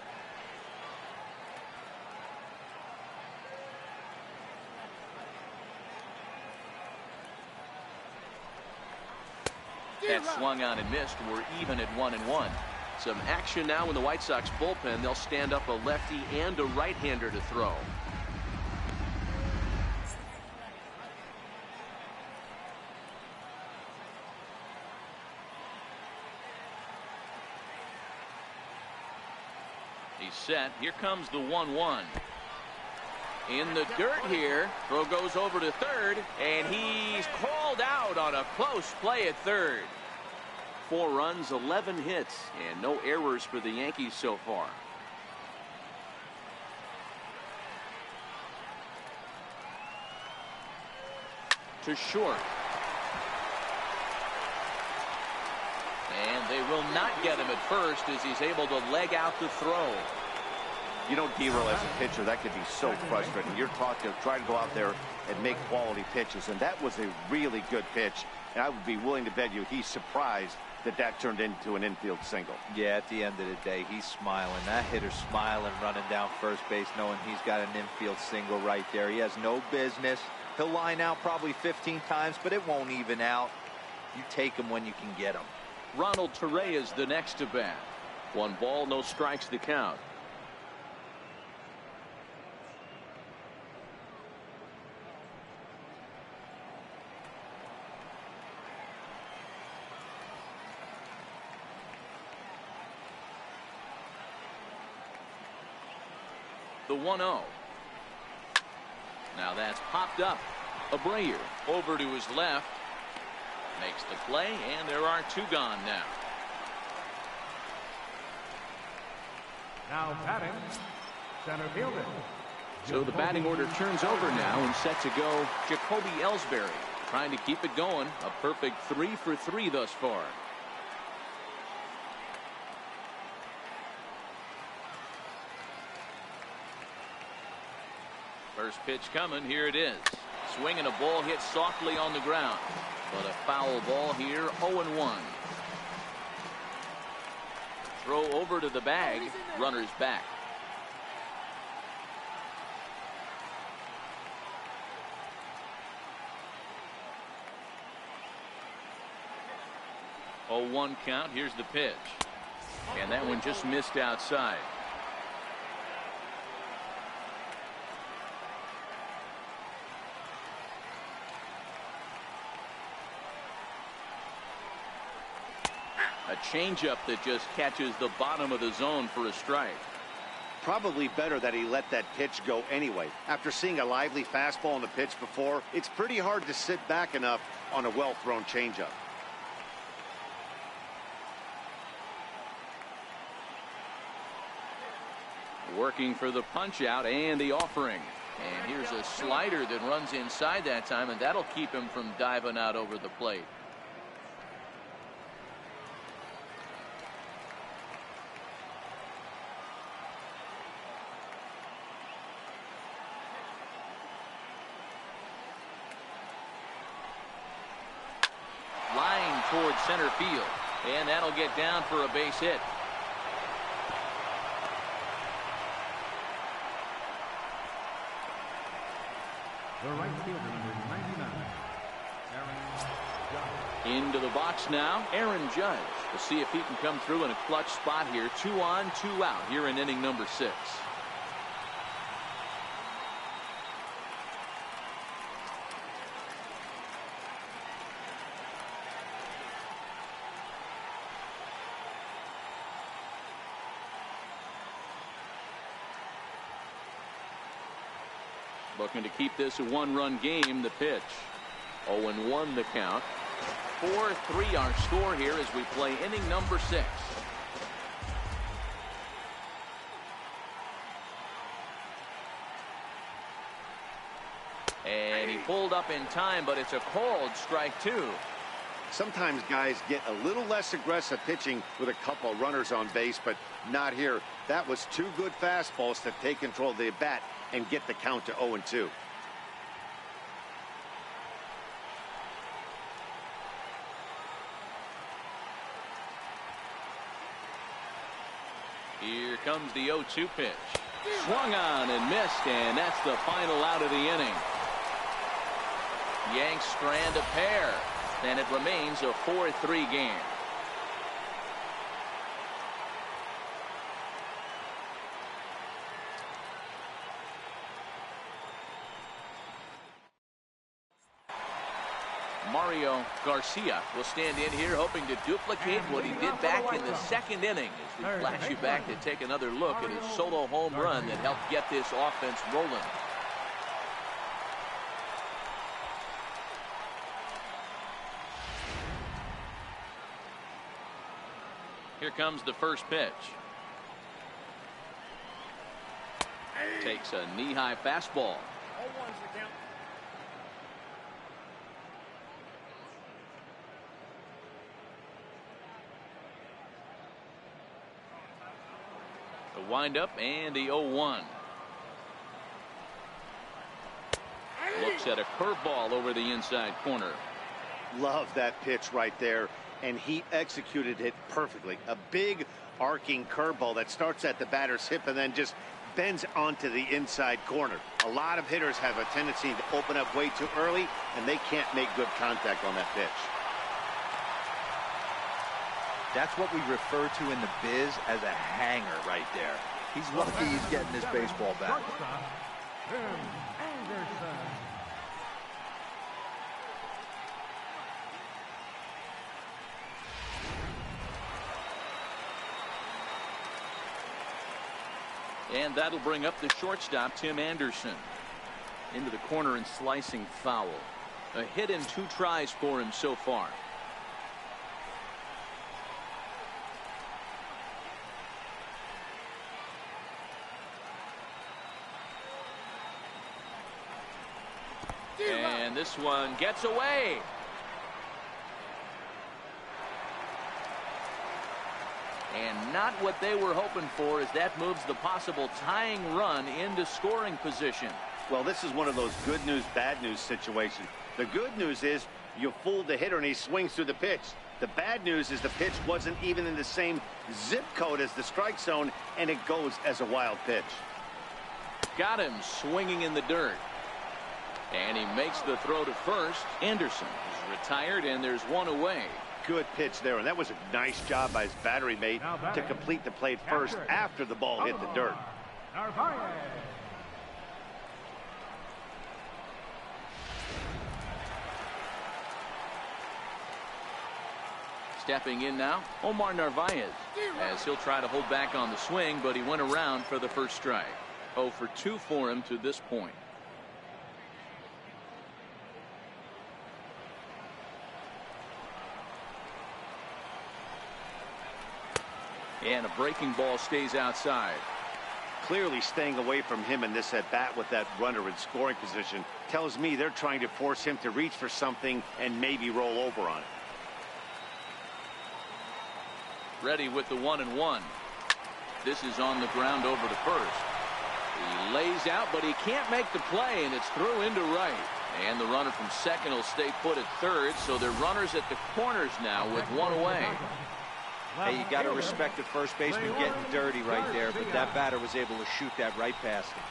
That swung on and missed. We're even at 1-1. Some action now in the White Sox bullpen. They'll stand up a lefty and a right-hander to throw. He's set. Here comes the 1-1. In the dirt here. Throw goes over to third, and he's called out on a close play at third. 4 runs, 11 hits, and no errors for the Yankees so far. To short. And they will not get him at first as he's able to leg out the throw. You know, D-Roll, as a pitcher, that could be so frustrating. You're taught to try to go out there and make quality pitches, and that was a really good pitch. And I would be willing to bet you he's surprised that turned into an infield single. Yeah, at the end of the day, he's smiling. That hitter's smiling, running down first base, knowing he's got an infield single right there. He has no business. He'll line out probably 15 times, but it won't even out. You take him when you can get him. Ronald Torre is the next to bat. 1 ball, no strikes to count. The 1-0. Now that's popped up. Abreu over to his left. Makes the play, and there are 2 gone now. Now batting, center fielder. So the batting order turns over now, and set to go Jacoby Ellsbury. Trying to keep it going. A perfect 3 for 3 thus far. First pitch coming. Here it is. Swing and a ball hit softly on the ground. But a foul ball here, 0-1. Throw over to the bag. Runners back. Oh, 1 count. Here's the pitch. And that one just missed outside. A changeup that just catches the bottom of the zone for a strike. Probably better that he let that pitch go anyway. After seeing a lively fastball on the pitch before, it's pretty hard to sit back enough on a well-thrown changeup. Working for the punch out and the offering. And here's a slider that runs inside that time, and that'll keep him from diving out over the plate. Line towards center field, and that'll get down for a base hit. The right fielder, number 99, Aaron Judge. Into the box now, Aaron Judge. We'll see if he can come through in a clutch spot here. 2 on, 2 out here in inning number 6. Looking to keep this a 1-run game. The pitch. 0-1 the count. 4-3 our score here as we play inning number 6. And he pulled up in time, but it's a called strike 2. Sometimes guys get a little less aggressive pitching with a couple of runners on base, but not here. That was 2 good fastballs to take control of the bat and get the count to 0-2. Here comes the 0-2 pitch. Swung on and missed, and that's the final out of the inning. Yanks strand a pair, and it remains a 4-3 game. Mario Garcia will stand in here hoping to duplicate what he did back in the 2nd inning as we flash you back to take another look at his solo home run that helped get this offense rolling. Here comes the first pitch. Takes a knee-high fastball. The windup and the 0-1. Looks at a curveball over the inside corner. Love that pitch right there, and he executed it perfectly. A big arcing curveball that starts at the batter's hip and then just bends onto the inside corner. A lot of hitters have a tendency to open up way too early, and they can't make good contact on that pitch. That's what we refer to in the biz as a hanger right there. He's lucky he's getting his baseball back. Shortstop, Tim Anderson. And that'll bring up the shortstop, Tim Anderson. Into the corner and slicing foul. A hit in 2 tries for him so far. And this one gets away. And not what they were hoping for, as that moves the possible tying run into scoring position. Well, this is one of those good news, bad news situations. The good news is you fooled the hitter and he swings through the pitch. The bad news is the pitch wasn't even in the same zip code as the strike zone, and it goes as a wild pitch. Got him swinging in the dirt. And he makes the throw to first. Anderson is retired, and there's one away. Good pitch there, and that was a nice job by his battery mate to complete the play first after the ball hit the dirt. Stepping in now, Omar Narvaez, as he'll try to hold back on the swing, but he went around for the first strike. 0 for 2 for him to this point. And a breaking ball stays outside. Clearly staying away from him in this at-bat with that runner in scoring position tells me they're trying to force him to reach for something and maybe roll over on it. Ready with the 1-1. This is on the ground over to first. He lays out, but he can't make the play, and it's through into right. And the runner from second will stay put at third, so they're runners at the corners now with one away. Hey, you got to respect the first baseman getting dirty right there, but that batter was able to shoot that right past him.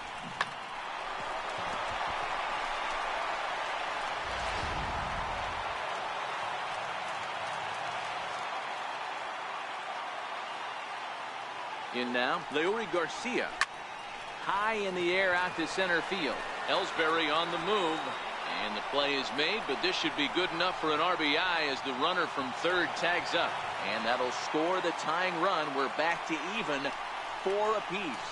In now, Leury Garcia. High in the air out to center field. Ellsbury on the move. And the play is made, but this should be good enough for an RBI as the runner from third tags up. And that'll score the tying run. We're back to even 4 apiece.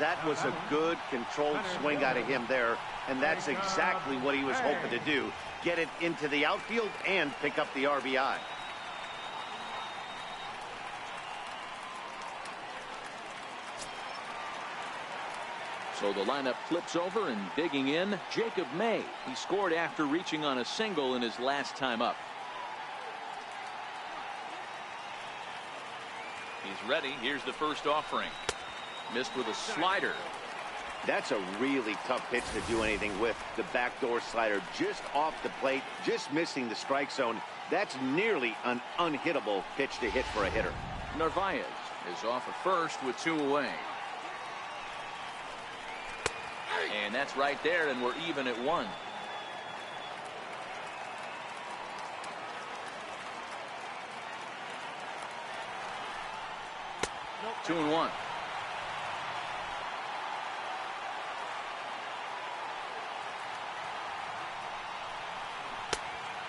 That was a good controlled swing out of him there, and that's exactly what he was hoping to do. Get it into the outfield and pick up the RBI. So the lineup flips over, and digging in, Jacob May. He scored after reaching on a single in his last time up. He's ready. Here's the first offering. Missed with a slider. That's a really tough pitch to do anything with. The backdoor slider just off the plate, just missing the strike zone. That's nearly an unhittable pitch to hit for a hitter. Narvaez is off at first with 2 away. And that's right there, and we're even at 1. Nope. 2-1.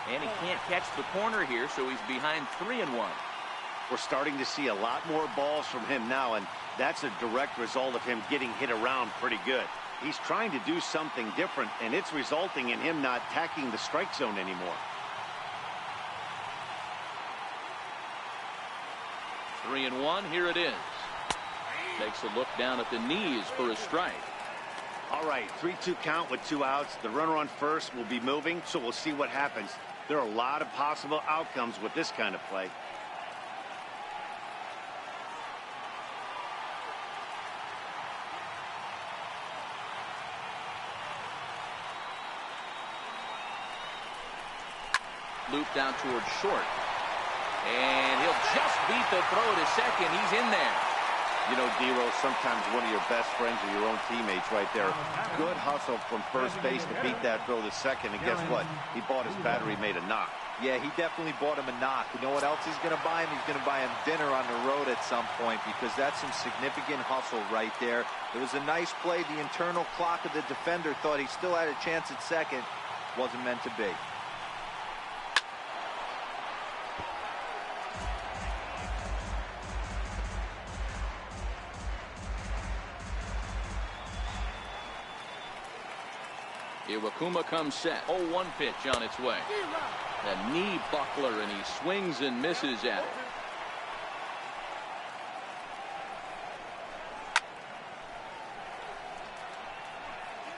And he can't catch the corner here, so he's behind 3-1. We're starting to see a lot more balls from him now, and that's a direct result of him getting hit around pretty good. He's trying to do something different, and it's resulting in him not tacking the strike zone anymore. 3-1, here it is. Takes a look down at the knees for a strike. All right, 3-2 count with 2 outs. The runner on first will be moving, so we'll see what happens. There are a lot of possible outcomes with this kind of play. Looped out towards short. And he'll just beat the throw to second. He's in there. You know, D-Rose, sometimes one of your best friends are your own teammates right there. Good hustle from first base to beat that throw to second. And guess what? He bought his battery made a knock. Yeah, he definitely bought him a knock. You know what else he's going to buy him? He's going to buy him dinner on the road at some point, because that's some significant hustle right there. It was a nice play. The internal clock of the defender thought he still had a chance at second. Wasn't meant to be. Iwakuma comes set. 0-1 pitch on its way. A knee buckler, and he swings and misses at it.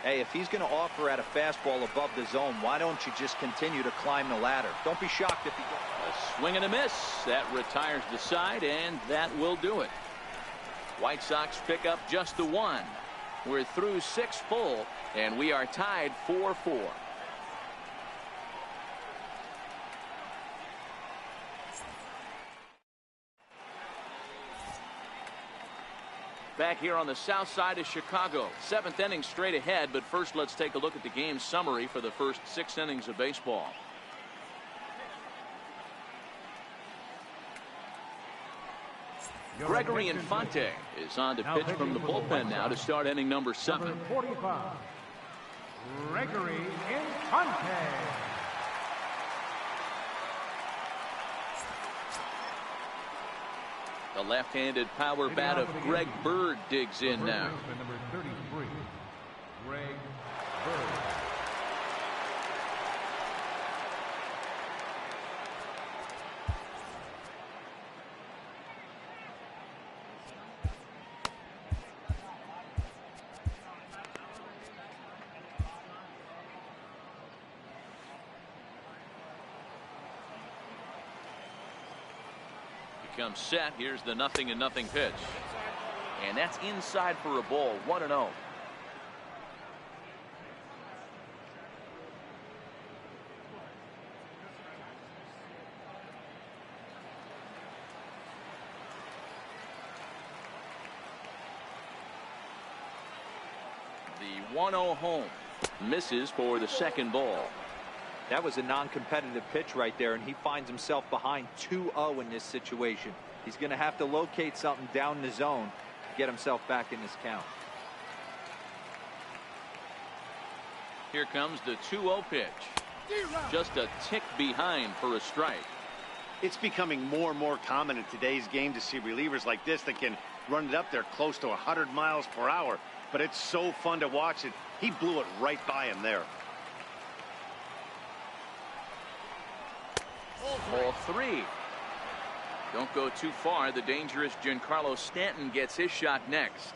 Hey, if he's going to offer at a fastball above the zone, why don't you just continue to climb the ladder? Don't be shocked if he goes. A swing and a miss. That retires the side, and that will do it. White Sox pick up just the 1. We're through 6 full, and we are tied 4-4. Back here on the south side of Chicago. 7th inning straight ahead, but first let's take a look at the game summary for the first 6 innings of baseball. Gregory Infante is on to pitch from the bullpen now to start inning number 7. Number 45, Gregory Infante. The left-handed power bat of Greg Bird digs in now. Number 33, Greg Bird. Comes set. Here's the 0-0 pitch. And that's inside for a ball. 1-0. The 1-0 home. Misses for the second ball. That was a non-competitive pitch right there, and he finds himself behind 2-0 in this situation. He's going to have to locate something down the zone to get himself back in this count. Here comes the 2-0 pitch. Just a tick behind for a strike. It's becoming more and more common in today's game to see relievers like this that can run it up there close to 100 miles per hour. But it's so fun to watch it. He blew it right by him there. Ball 3. Don't go too far. The dangerous Giancarlo Stanton gets his shot next.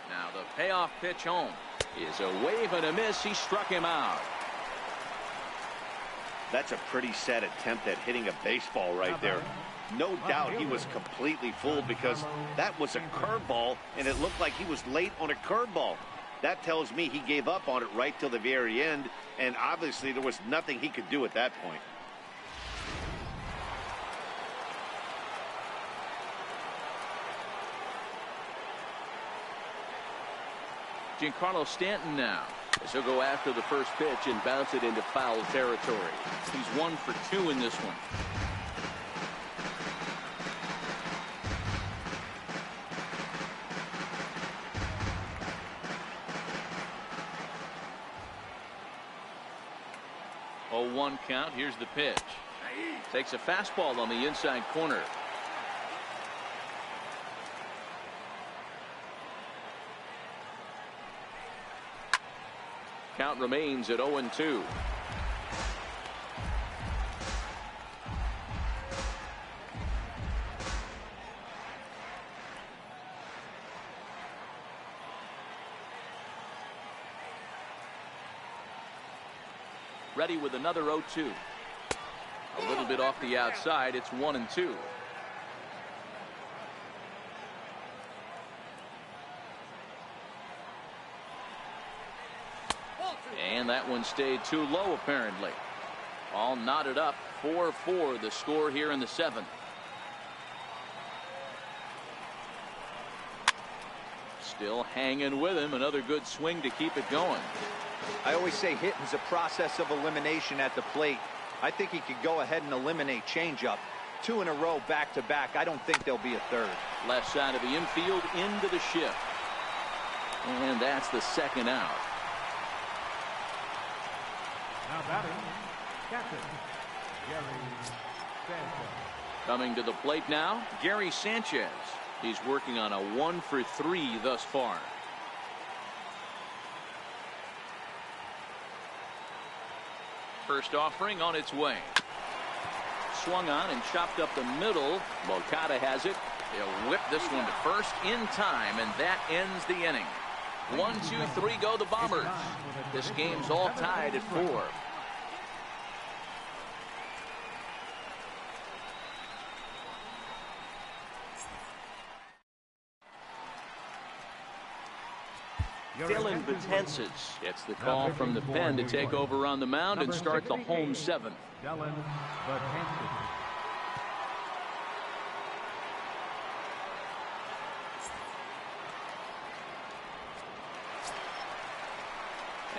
Now the payoff pitch home is a wave and a miss. He struck him out. That's a pretty sad attempt at hitting a baseball right there. No doubt he was completely fooled because that was a curveball, and it looked like he was late on a curveball. That tells me he gave up on it right till the very end, and obviously there was nothing he could do at that point. Giancarlo Stanton now. As he'll go after the first pitch and bounce it into foul territory. He's 1 for 2 in this one. Oh, 1 count. Here's the pitch. Takes a fastball on the inside corner. Count remains at 0-2. Ready with another 0-2. A little bit off the outside. It's 1-2. And that one stayed too low, apparently. All knotted up. 4-4 the score here in the 7th. Still hanging with him. Another good swing to keep it going. I always say hitting's a process of elimination at the plate. I think he could go ahead and eliminate changeup. 2 in a row back to back. I don't think there'll be a third. Left side of the infield into the shift. And that's the second out. Now batting, captain, Gary Sanchez. Coming to the plate now, Gary Sanchez. He's working on a 1 for 3 thus far. First offering on its way. Swung on and chopped up the middle. Moncada has it. They'll whip this one to first in time, and that ends the inning. 1, 2, 3 go the Bombers. This game's all tied at 4. Dylan Betances gets the call from the pen to take over on the mound and start the home 7th. Dylan Betances.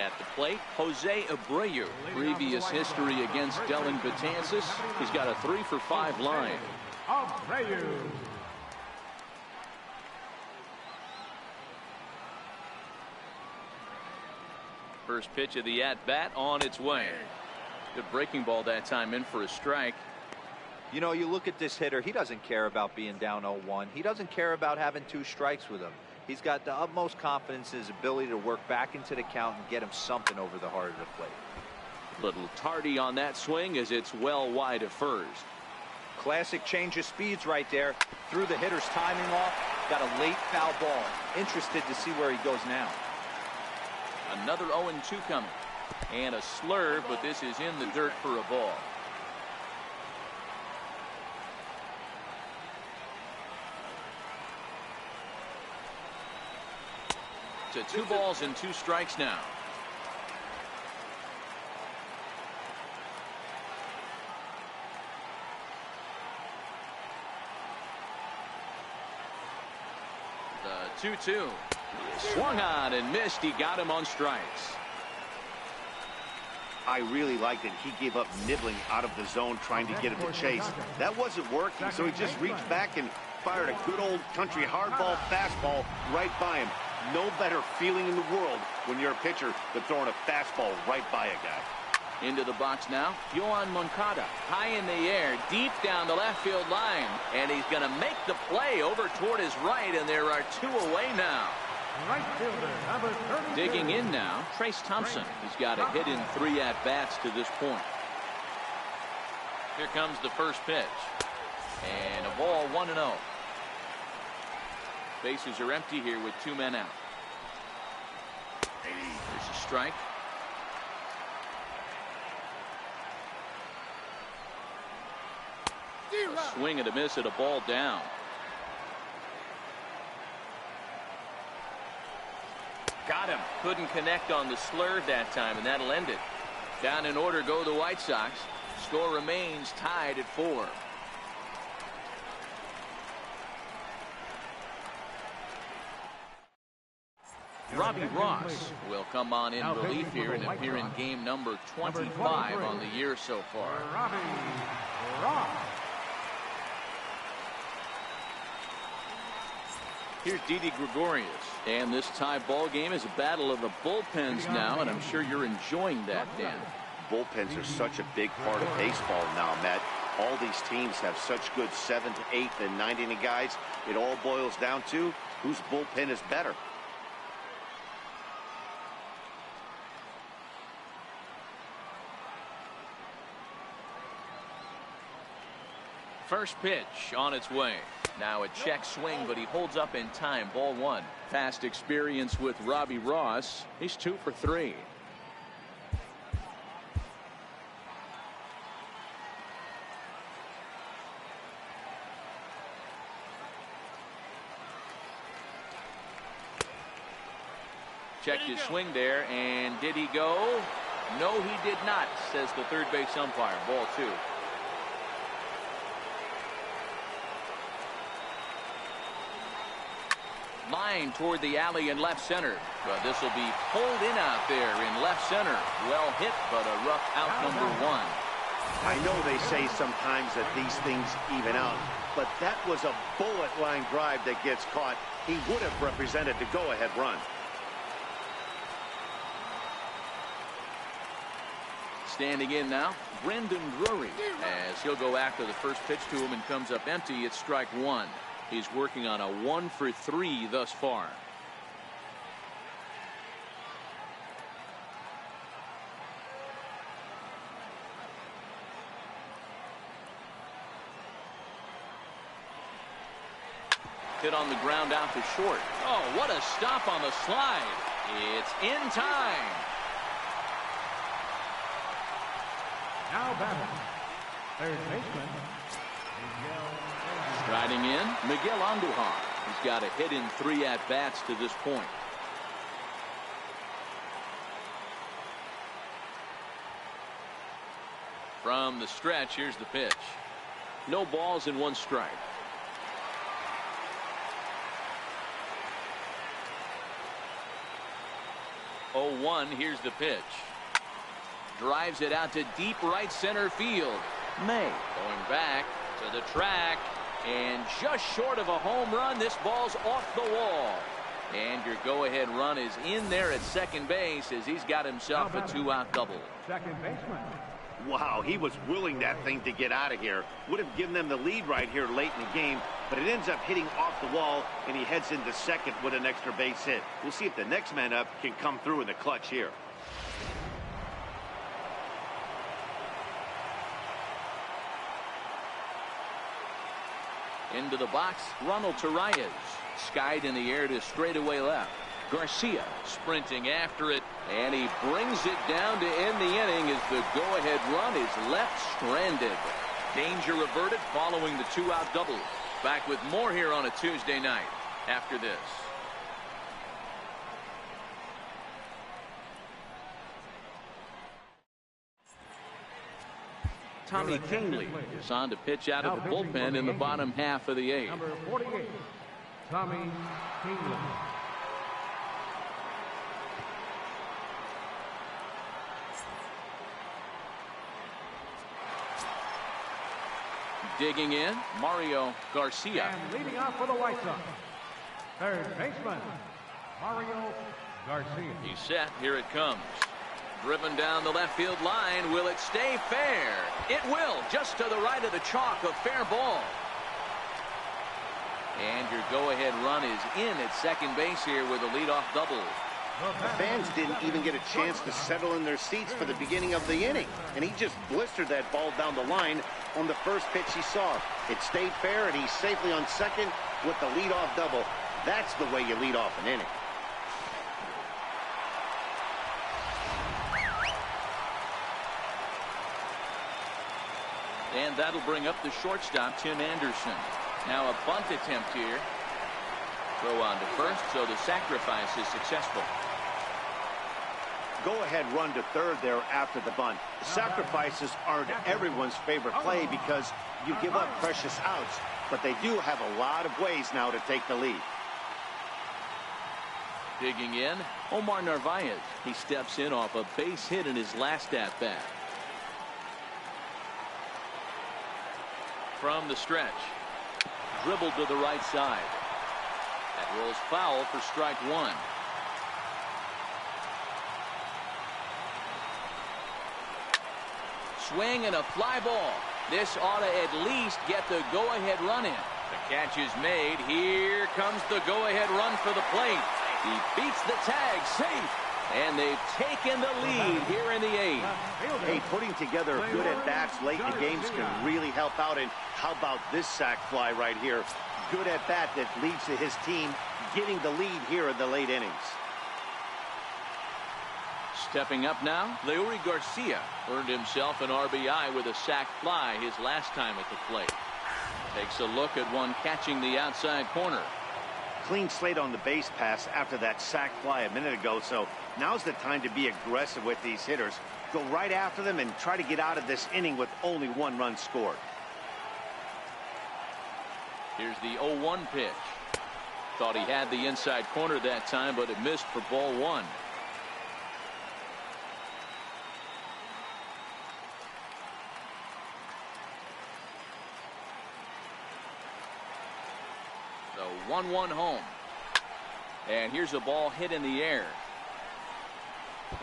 At the plate, Jose Abreu. Previous history against Dylan Betances. He's got a 3 for 5 line. Abreu. First pitch of the at-bat on its way. Good breaking ball that time, in for a strike. You know, you look at this hitter, he doesn't care about being down 0-1. He doesn't care about having 2 strikes with him. He's got the utmost confidence in his ability to work back into the count and get him something over the heart of the plate. Little tardy on that swing as it's well wide of first. Classic change of speeds right there. Threw the hitter's timing off. Got a late foul ball. Interested to see where he goes now. Another 0-2 coming. And a slurve, but this is in the dirt for a ball. To 2 balls and 2 strikes now. The 2-2. Swung on and missed. He got him on strikes. I really liked that he gave up nibbling out of the zone trying to get him to chase. That wasn't working, so he just reached back and fired a good old country hardball fastball right by him. No better feeling in the world when you're a pitcher than throwing a fastball right by a guy. Into the box now, Yoan Moncada. High in the air, deep down the left field line. And he's going to make the play over toward his right, and there are 2 away now. Right fielder, number 32. Digging in now, Trace Thompson. He's got a hit in 3 at-bats to this point. Here comes the first pitch. And a ball 1-0. Bases are empty here with 2 men out. There's a strike. A swing and a miss at a ball down. Got him. Couldn't connect on the slurve that time, and that'll end it. Down in order go the White Sox. Score remains tied at 4. Robbie Ross will come on in relief here and appear in game number 25 on the year so far. Robbie Ross. Here's Didi Gregorius. And this tie ball game is a battle of the bullpens now, and I'm sure you're enjoying that, Dan. Bullpens are such a big part of baseball now, Matt. All these teams have such good 7th, 8th, and 9th inning guys. It all boils down to whose bullpen is better. First pitch on its way. Now a check swing, but he holds up in time. Ball 1. Past experience with Robbie Ross. He's 2 for 3. Checked his swing there, and did he go? No, he did not, says the third base umpire. Ball 2. Line toward the alley in left center. But this will be pulled in out there in left center. Well hit, but a rough out number 1. I know they say sometimes that these things even out, but that was a bullet line drive that gets caught. He would have represented the go-ahead run. Standing in now, Brendan Drury, as he'll go after the first pitch to him and comes up empty. It's strike 1. He's working on a 1 for 3 thus far. hit on the ground out to short. Oh, what a stop on the slide. It's in time. Now batting, third baseman, Miguel. Striding in, Miguel Andujar. He's got a hit in 3 at-bats to this point. From the stretch, here's the pitch. No balls and 1 strike. 0-1, here's the pitch. Drives it out to deep right center field. May going back to the track, and just short of a home run. This ball's off the wall. And your go-ahead run is in there at second base as he's got himself a 2-out double. Second baseman. Wow, he was willing that thing to get out of here. Would have given them the lead right here late in the game, but it ends up hitting off the wall, and he heads into second with an extra base hit. We'll see if the next man up can come through in the clutch here. Into the box, Ronald Torreyes. Skied in the air to straightaway left. Garcia sprinting after it, and he brings it down to end the inning as the go-ahead run is left stranded. Danger averted following the 2-out double. Back with more here on a Tuesday night after this. Tommy Kingley is on to pitch out of the bullpen in the bottom half of the 8th. Number 48, Tommy Kingley. Digging in, Mario Garcia. And leading off for the White Sox, third baseman, Mario Garcia. He's set. Here it comes. Driven down the left field line. Will it stay fair? It will. Just to the right of the chalk. A fair ball. And your go-ahead run is in at second base here with a leadoff double. The fans didn't even get a chance to settle in their seats for the beginning of the inning, and he just blistered that ball down the line on the first pitch he saw. It stayed fair, and he's safely on second with the leadoff double. That's the way you lead off an inning. And that'll bring up the shortstop, Tim Anderson. Now a bunt attempt here. Throw on to first, so the sacrifice is successful. Go-ahead run to third there after the bunt. Sacrifices aren't everyone's favorite play because you give up precious outs, but they do have a lot of ways now to take the lead. Digging in, Omar Narvaez. He steps in off a base hit in his last at-bat. From the stretch. Dribbled to the right side. That rolls foul for strike 1. Swing and a fly ball. This ought to at least get the go-ahead run in. The catch is made. Here comes the go-ahead run for the plate. He beats the tag, safe. And they've taken the lead here in the 8th. Hey, putting together good at-bats late in the games can really help out. And how about this sac fly right here? Good at-bat that leads to his team getting the lead here in the late innings. Stepping up now, Leury Garcia earned himself an RBI with a sac fly his last time at the plate. Takes a look at one catching the outside corner. Clean slate on the base pass after that sac fly a minute ago, so now's the time to be aggressive with these hitters. Go right after them and try to get out of this inning with only 1 run scored. Here's the 0-1 pitch. Thought he had the inside corner that time, but it missed for ball 1. The 1-1 home. And here's a ball hit in the air.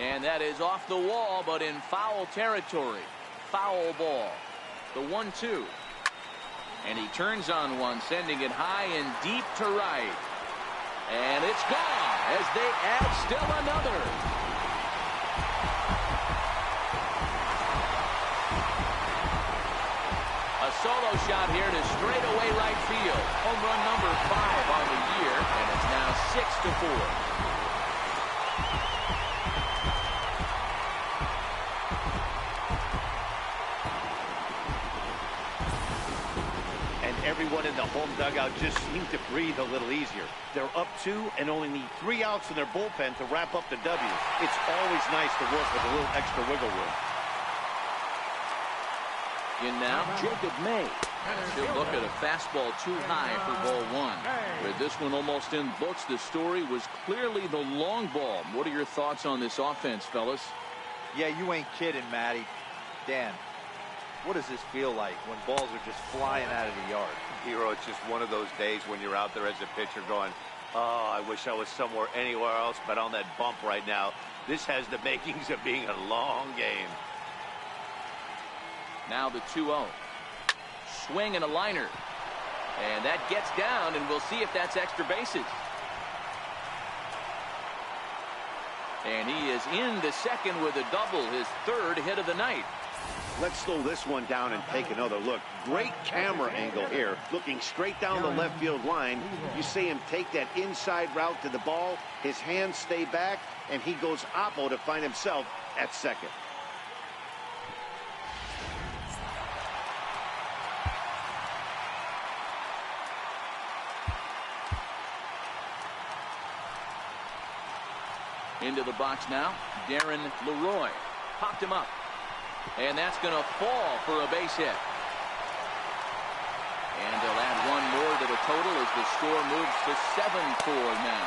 And that is off the wall, but in foul territory. Foul ball. The 1-2. And he turns on one, sending it high and deep to right. And it's gone as they add still another. A solo shot here to straightaway right field. Home run number 5 on the year, and it's now 6-4. Everyone in the home dugout just seemed to breathe a little easier. They're up 2 and only need 3 outs in their bullpen to wrap up the W. It's always nice to work with a little extra wiggle room. In now, Jacob May. He'll look at a fastball too high for ball 1. With this one almost in books, the story was clearly the long ball. What are your thoughts on this offense, fellas? Yeah, you ain't kidding, Matty. Dan, what does this feel like when balls are just flying out of the yard? Hero, it's just one of those days when you're out there as a pitcher going, oh, I wish I was somewhere anywhere else but on that bump right now. This has the makings of being a long game. Now the 2-0. Swing and a liner. And that gets down, and we'll see if that's extra bases. And he is in the second with a double, his 3rd hit of the night. Let's slow this one down and take another look. Great camera angle here, looking straight down the left field line. You see him take that inside route to the ball. His hands stay back, and he goes oppo to find himself at second. Into the box now, Darren Leroy. Popped him up. And that's going to fall for a base hit. And they'll add one more to the total as the score moves to 7-4 now.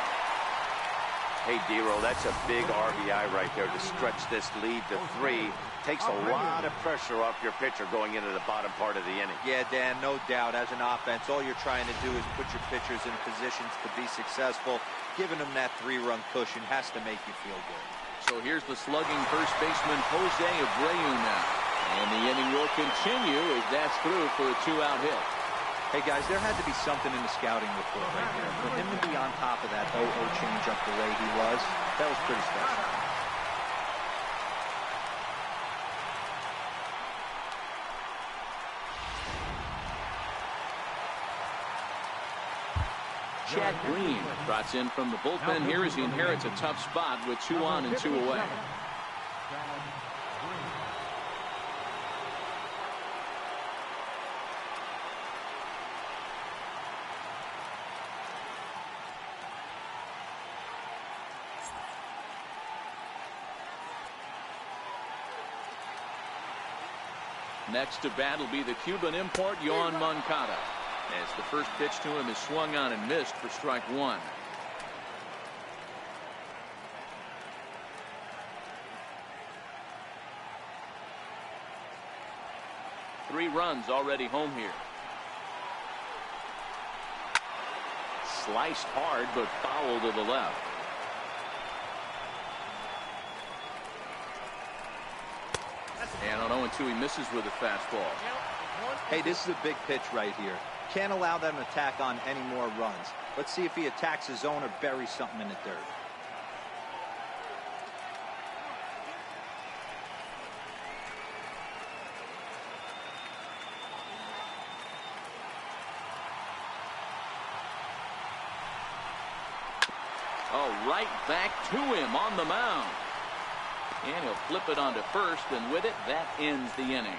Hey, Dero, that's a big RBI right there to stretch this lead to 3. Takes a lot of pressure off your pitcher going into the bottom part of the inning. Yeah, Dan, no doubt. As an offense, all you're trying to do is put your pitchers in positions to be successful. Giving them that 3-run cushion has to make you feel good. So here's the slugging first baseman Jose Abreu now. And the inning will continue as that's through for a 2-out hit. Hey, guys, there had to be something in the scouting report right there. For him to be on top of that 0-0 changeup the way he was, that was pretty special. Chad Green trots in from the bullpen here as he inherits a tough spot with 2 on and 2 away. Next to bat will be the Cuban import, Yoan Moncada, as the first pitch to him is swung on and missed for strike 1. Three runs already home here. Sliced hard, but foul to the left. And on 0-2, he misses with a fastball. Hey, this is a big pitch right here. Can't allow them to tack on any more runs. Let's see if he attacks his zone or buries something in the dirt. Oh, right back to him on the mound. And he'll flip it onto first, and with it, that ends the inning.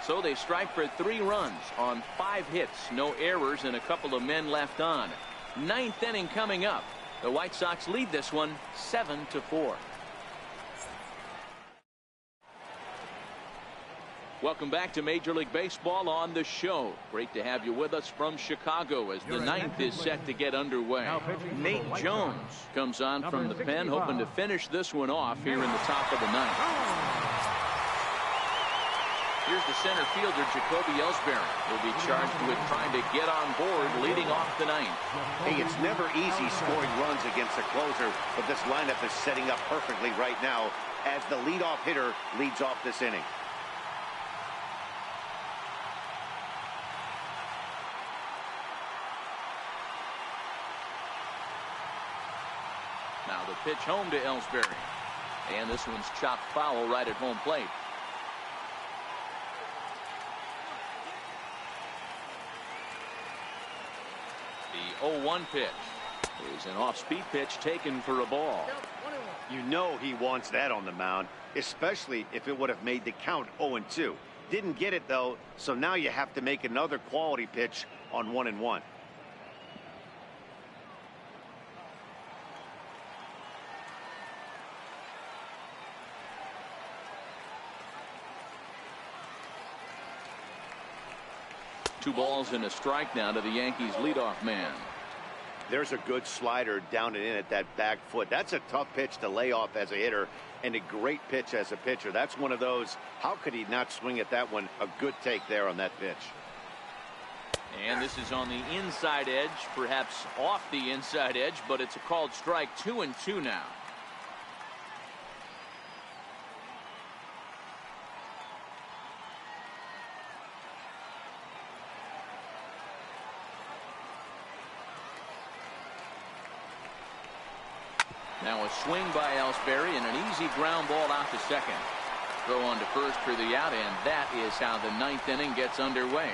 So they strike for 3 runs on 5 hits, no errors, and a couple of men left on. 9th inning coming up. The White Sox lead this one 7-4. Welcome back to Major League Baseball on the show. Great to have you with us from Chicago as the 9th is set to get underway. Nate Jones comes on from the pen, hoping to finish this one off here in the top of the 9th. Here's the center fielder, Jacoby Ellsbury, will be charged with trying to get on board leading off the 9th. Hey, it's never easy scoring runs against a closer, but this lineup is setting up perfectly right now as the leadoff hitter leads off this inning. Now the pitch home to Ellsbury. And this one's chopped foul right at home plate. The 0-1 pitch is an off-speed pitch taken for a ball. You know he wants that on the mound, especially if it would have made the count 0-2. Didn't get it, though, so now you have to make another quality pitch on 1-1. Two balls and a strike now to the Yankees leadoff man. There's a good slider down and in at that back foot. That's a tough pitch to lay off as a hitter, and a great pitch as a pitcher. That's one of those, how could he not swing at that one? A good take there on that pitch. And this is on the inside edge, perhaps off the inside edge, but it's a called strike. 2-2 now. Now a swing by Ellsbury and an easy ground ball out to second. Throw on to first for the out, and that is how the ninth inning gets underway.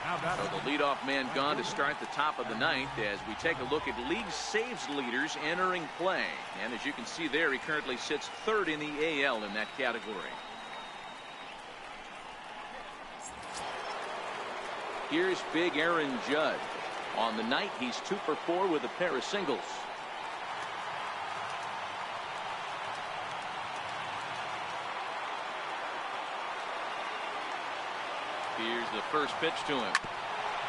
So the leadoff man gone to start the top of the ninth as we take a look at league saves leaders entering play. And as you can see there, he currently sits third in the AL in that category. Here's big Aaron Judge. On the night, he's 2 for 4 with a pair of singles. Here's the first pitch to him.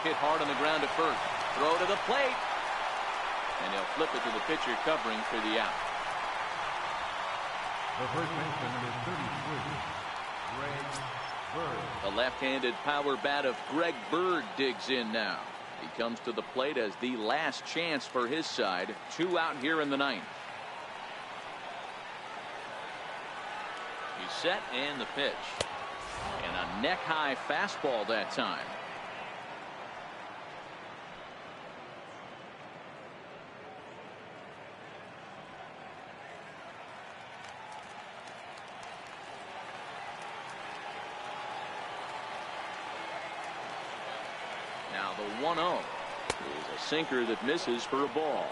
Hit hard on the ground to first. Throw to the plate. And he'll flip it to the pitcher covering for the out. The first baseman is 33, Greg Bird. The left-handed power bat of Greg Bird digs in now. He comes to the plate as the last chance for his side. 2 out here in the ninth. He's set and the pitch. And a neck-high fastball that time. Now the 1-0 is a sinker that misses for a ball.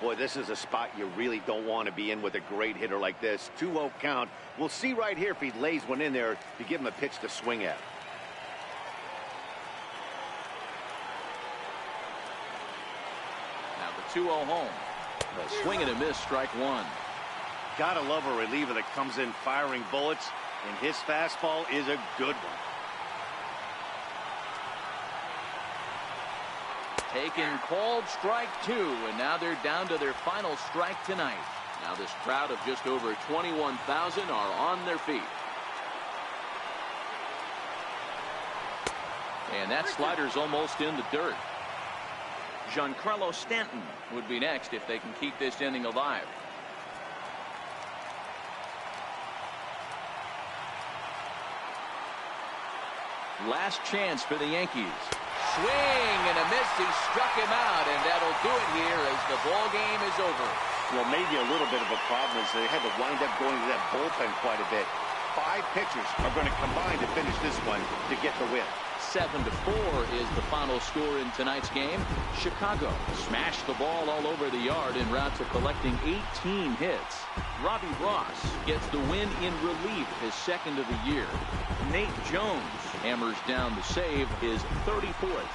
Boy, this is a spot you really don't want to be in with a great hitter like this. 2-0 count. We'll see right here if he lays one in there to give him a pitch to swing at. Now the 2-0 home. A swing and a miss, strike one. Gotta love a reliever that comes in firing bullets, and his fastball is a good one. Taken, called strike 2, and now they're down to their final strike tonight. Now this crowd of just over 21,000 are on their feet. And that slider's almost in the dirt. Giancarlo Stanton would be next if they can keep this inning alive. Last chance for the Yankees. Swing and a miss. He struck him out, and that'll do it here as the ball game is over. Well, maybe a little bit of a problem is they had to wind up going to that bullpen quite a bit. 5 pitchers are going to combine to finish this one to get the win. 7-4 is the final score in tonight's game. Chicago smashed the ball all over the yard en route to collecting 18 hits. Robbie Ross gets the win in relief, his second of the year. Nate Jones hammers down the save, his 34th.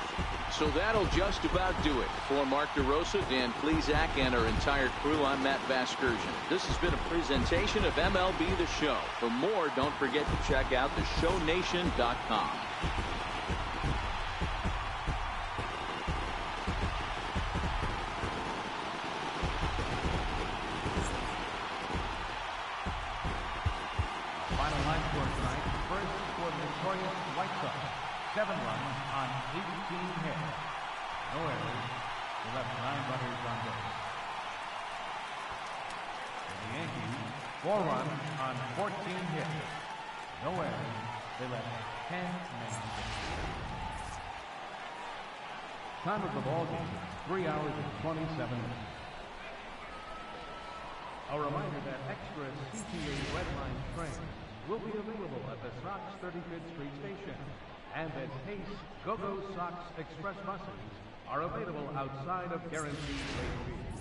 So that'll just about do it. For Mark DeRosa, Dan Plesac, and our entire crew, I'm Matt Vasgersian. This has been a presentation of MLB The Show. For more, don't forget to check out theshownation.com. Final line score tonight. First for the victorious White Sox. 7 runs on 18 hits. No errors. They left 9 runners on base. For the Yankees, 4 runs on 14 hits. No errors. They left 10 men on base. Time of the ball game, 3 hours and 27 minutes. A reminder that extra CTA Redline trains will be available at the Sox 35th Street Station and that Pace Go-Go Sox Express buses are available outside of guaranteed rate field.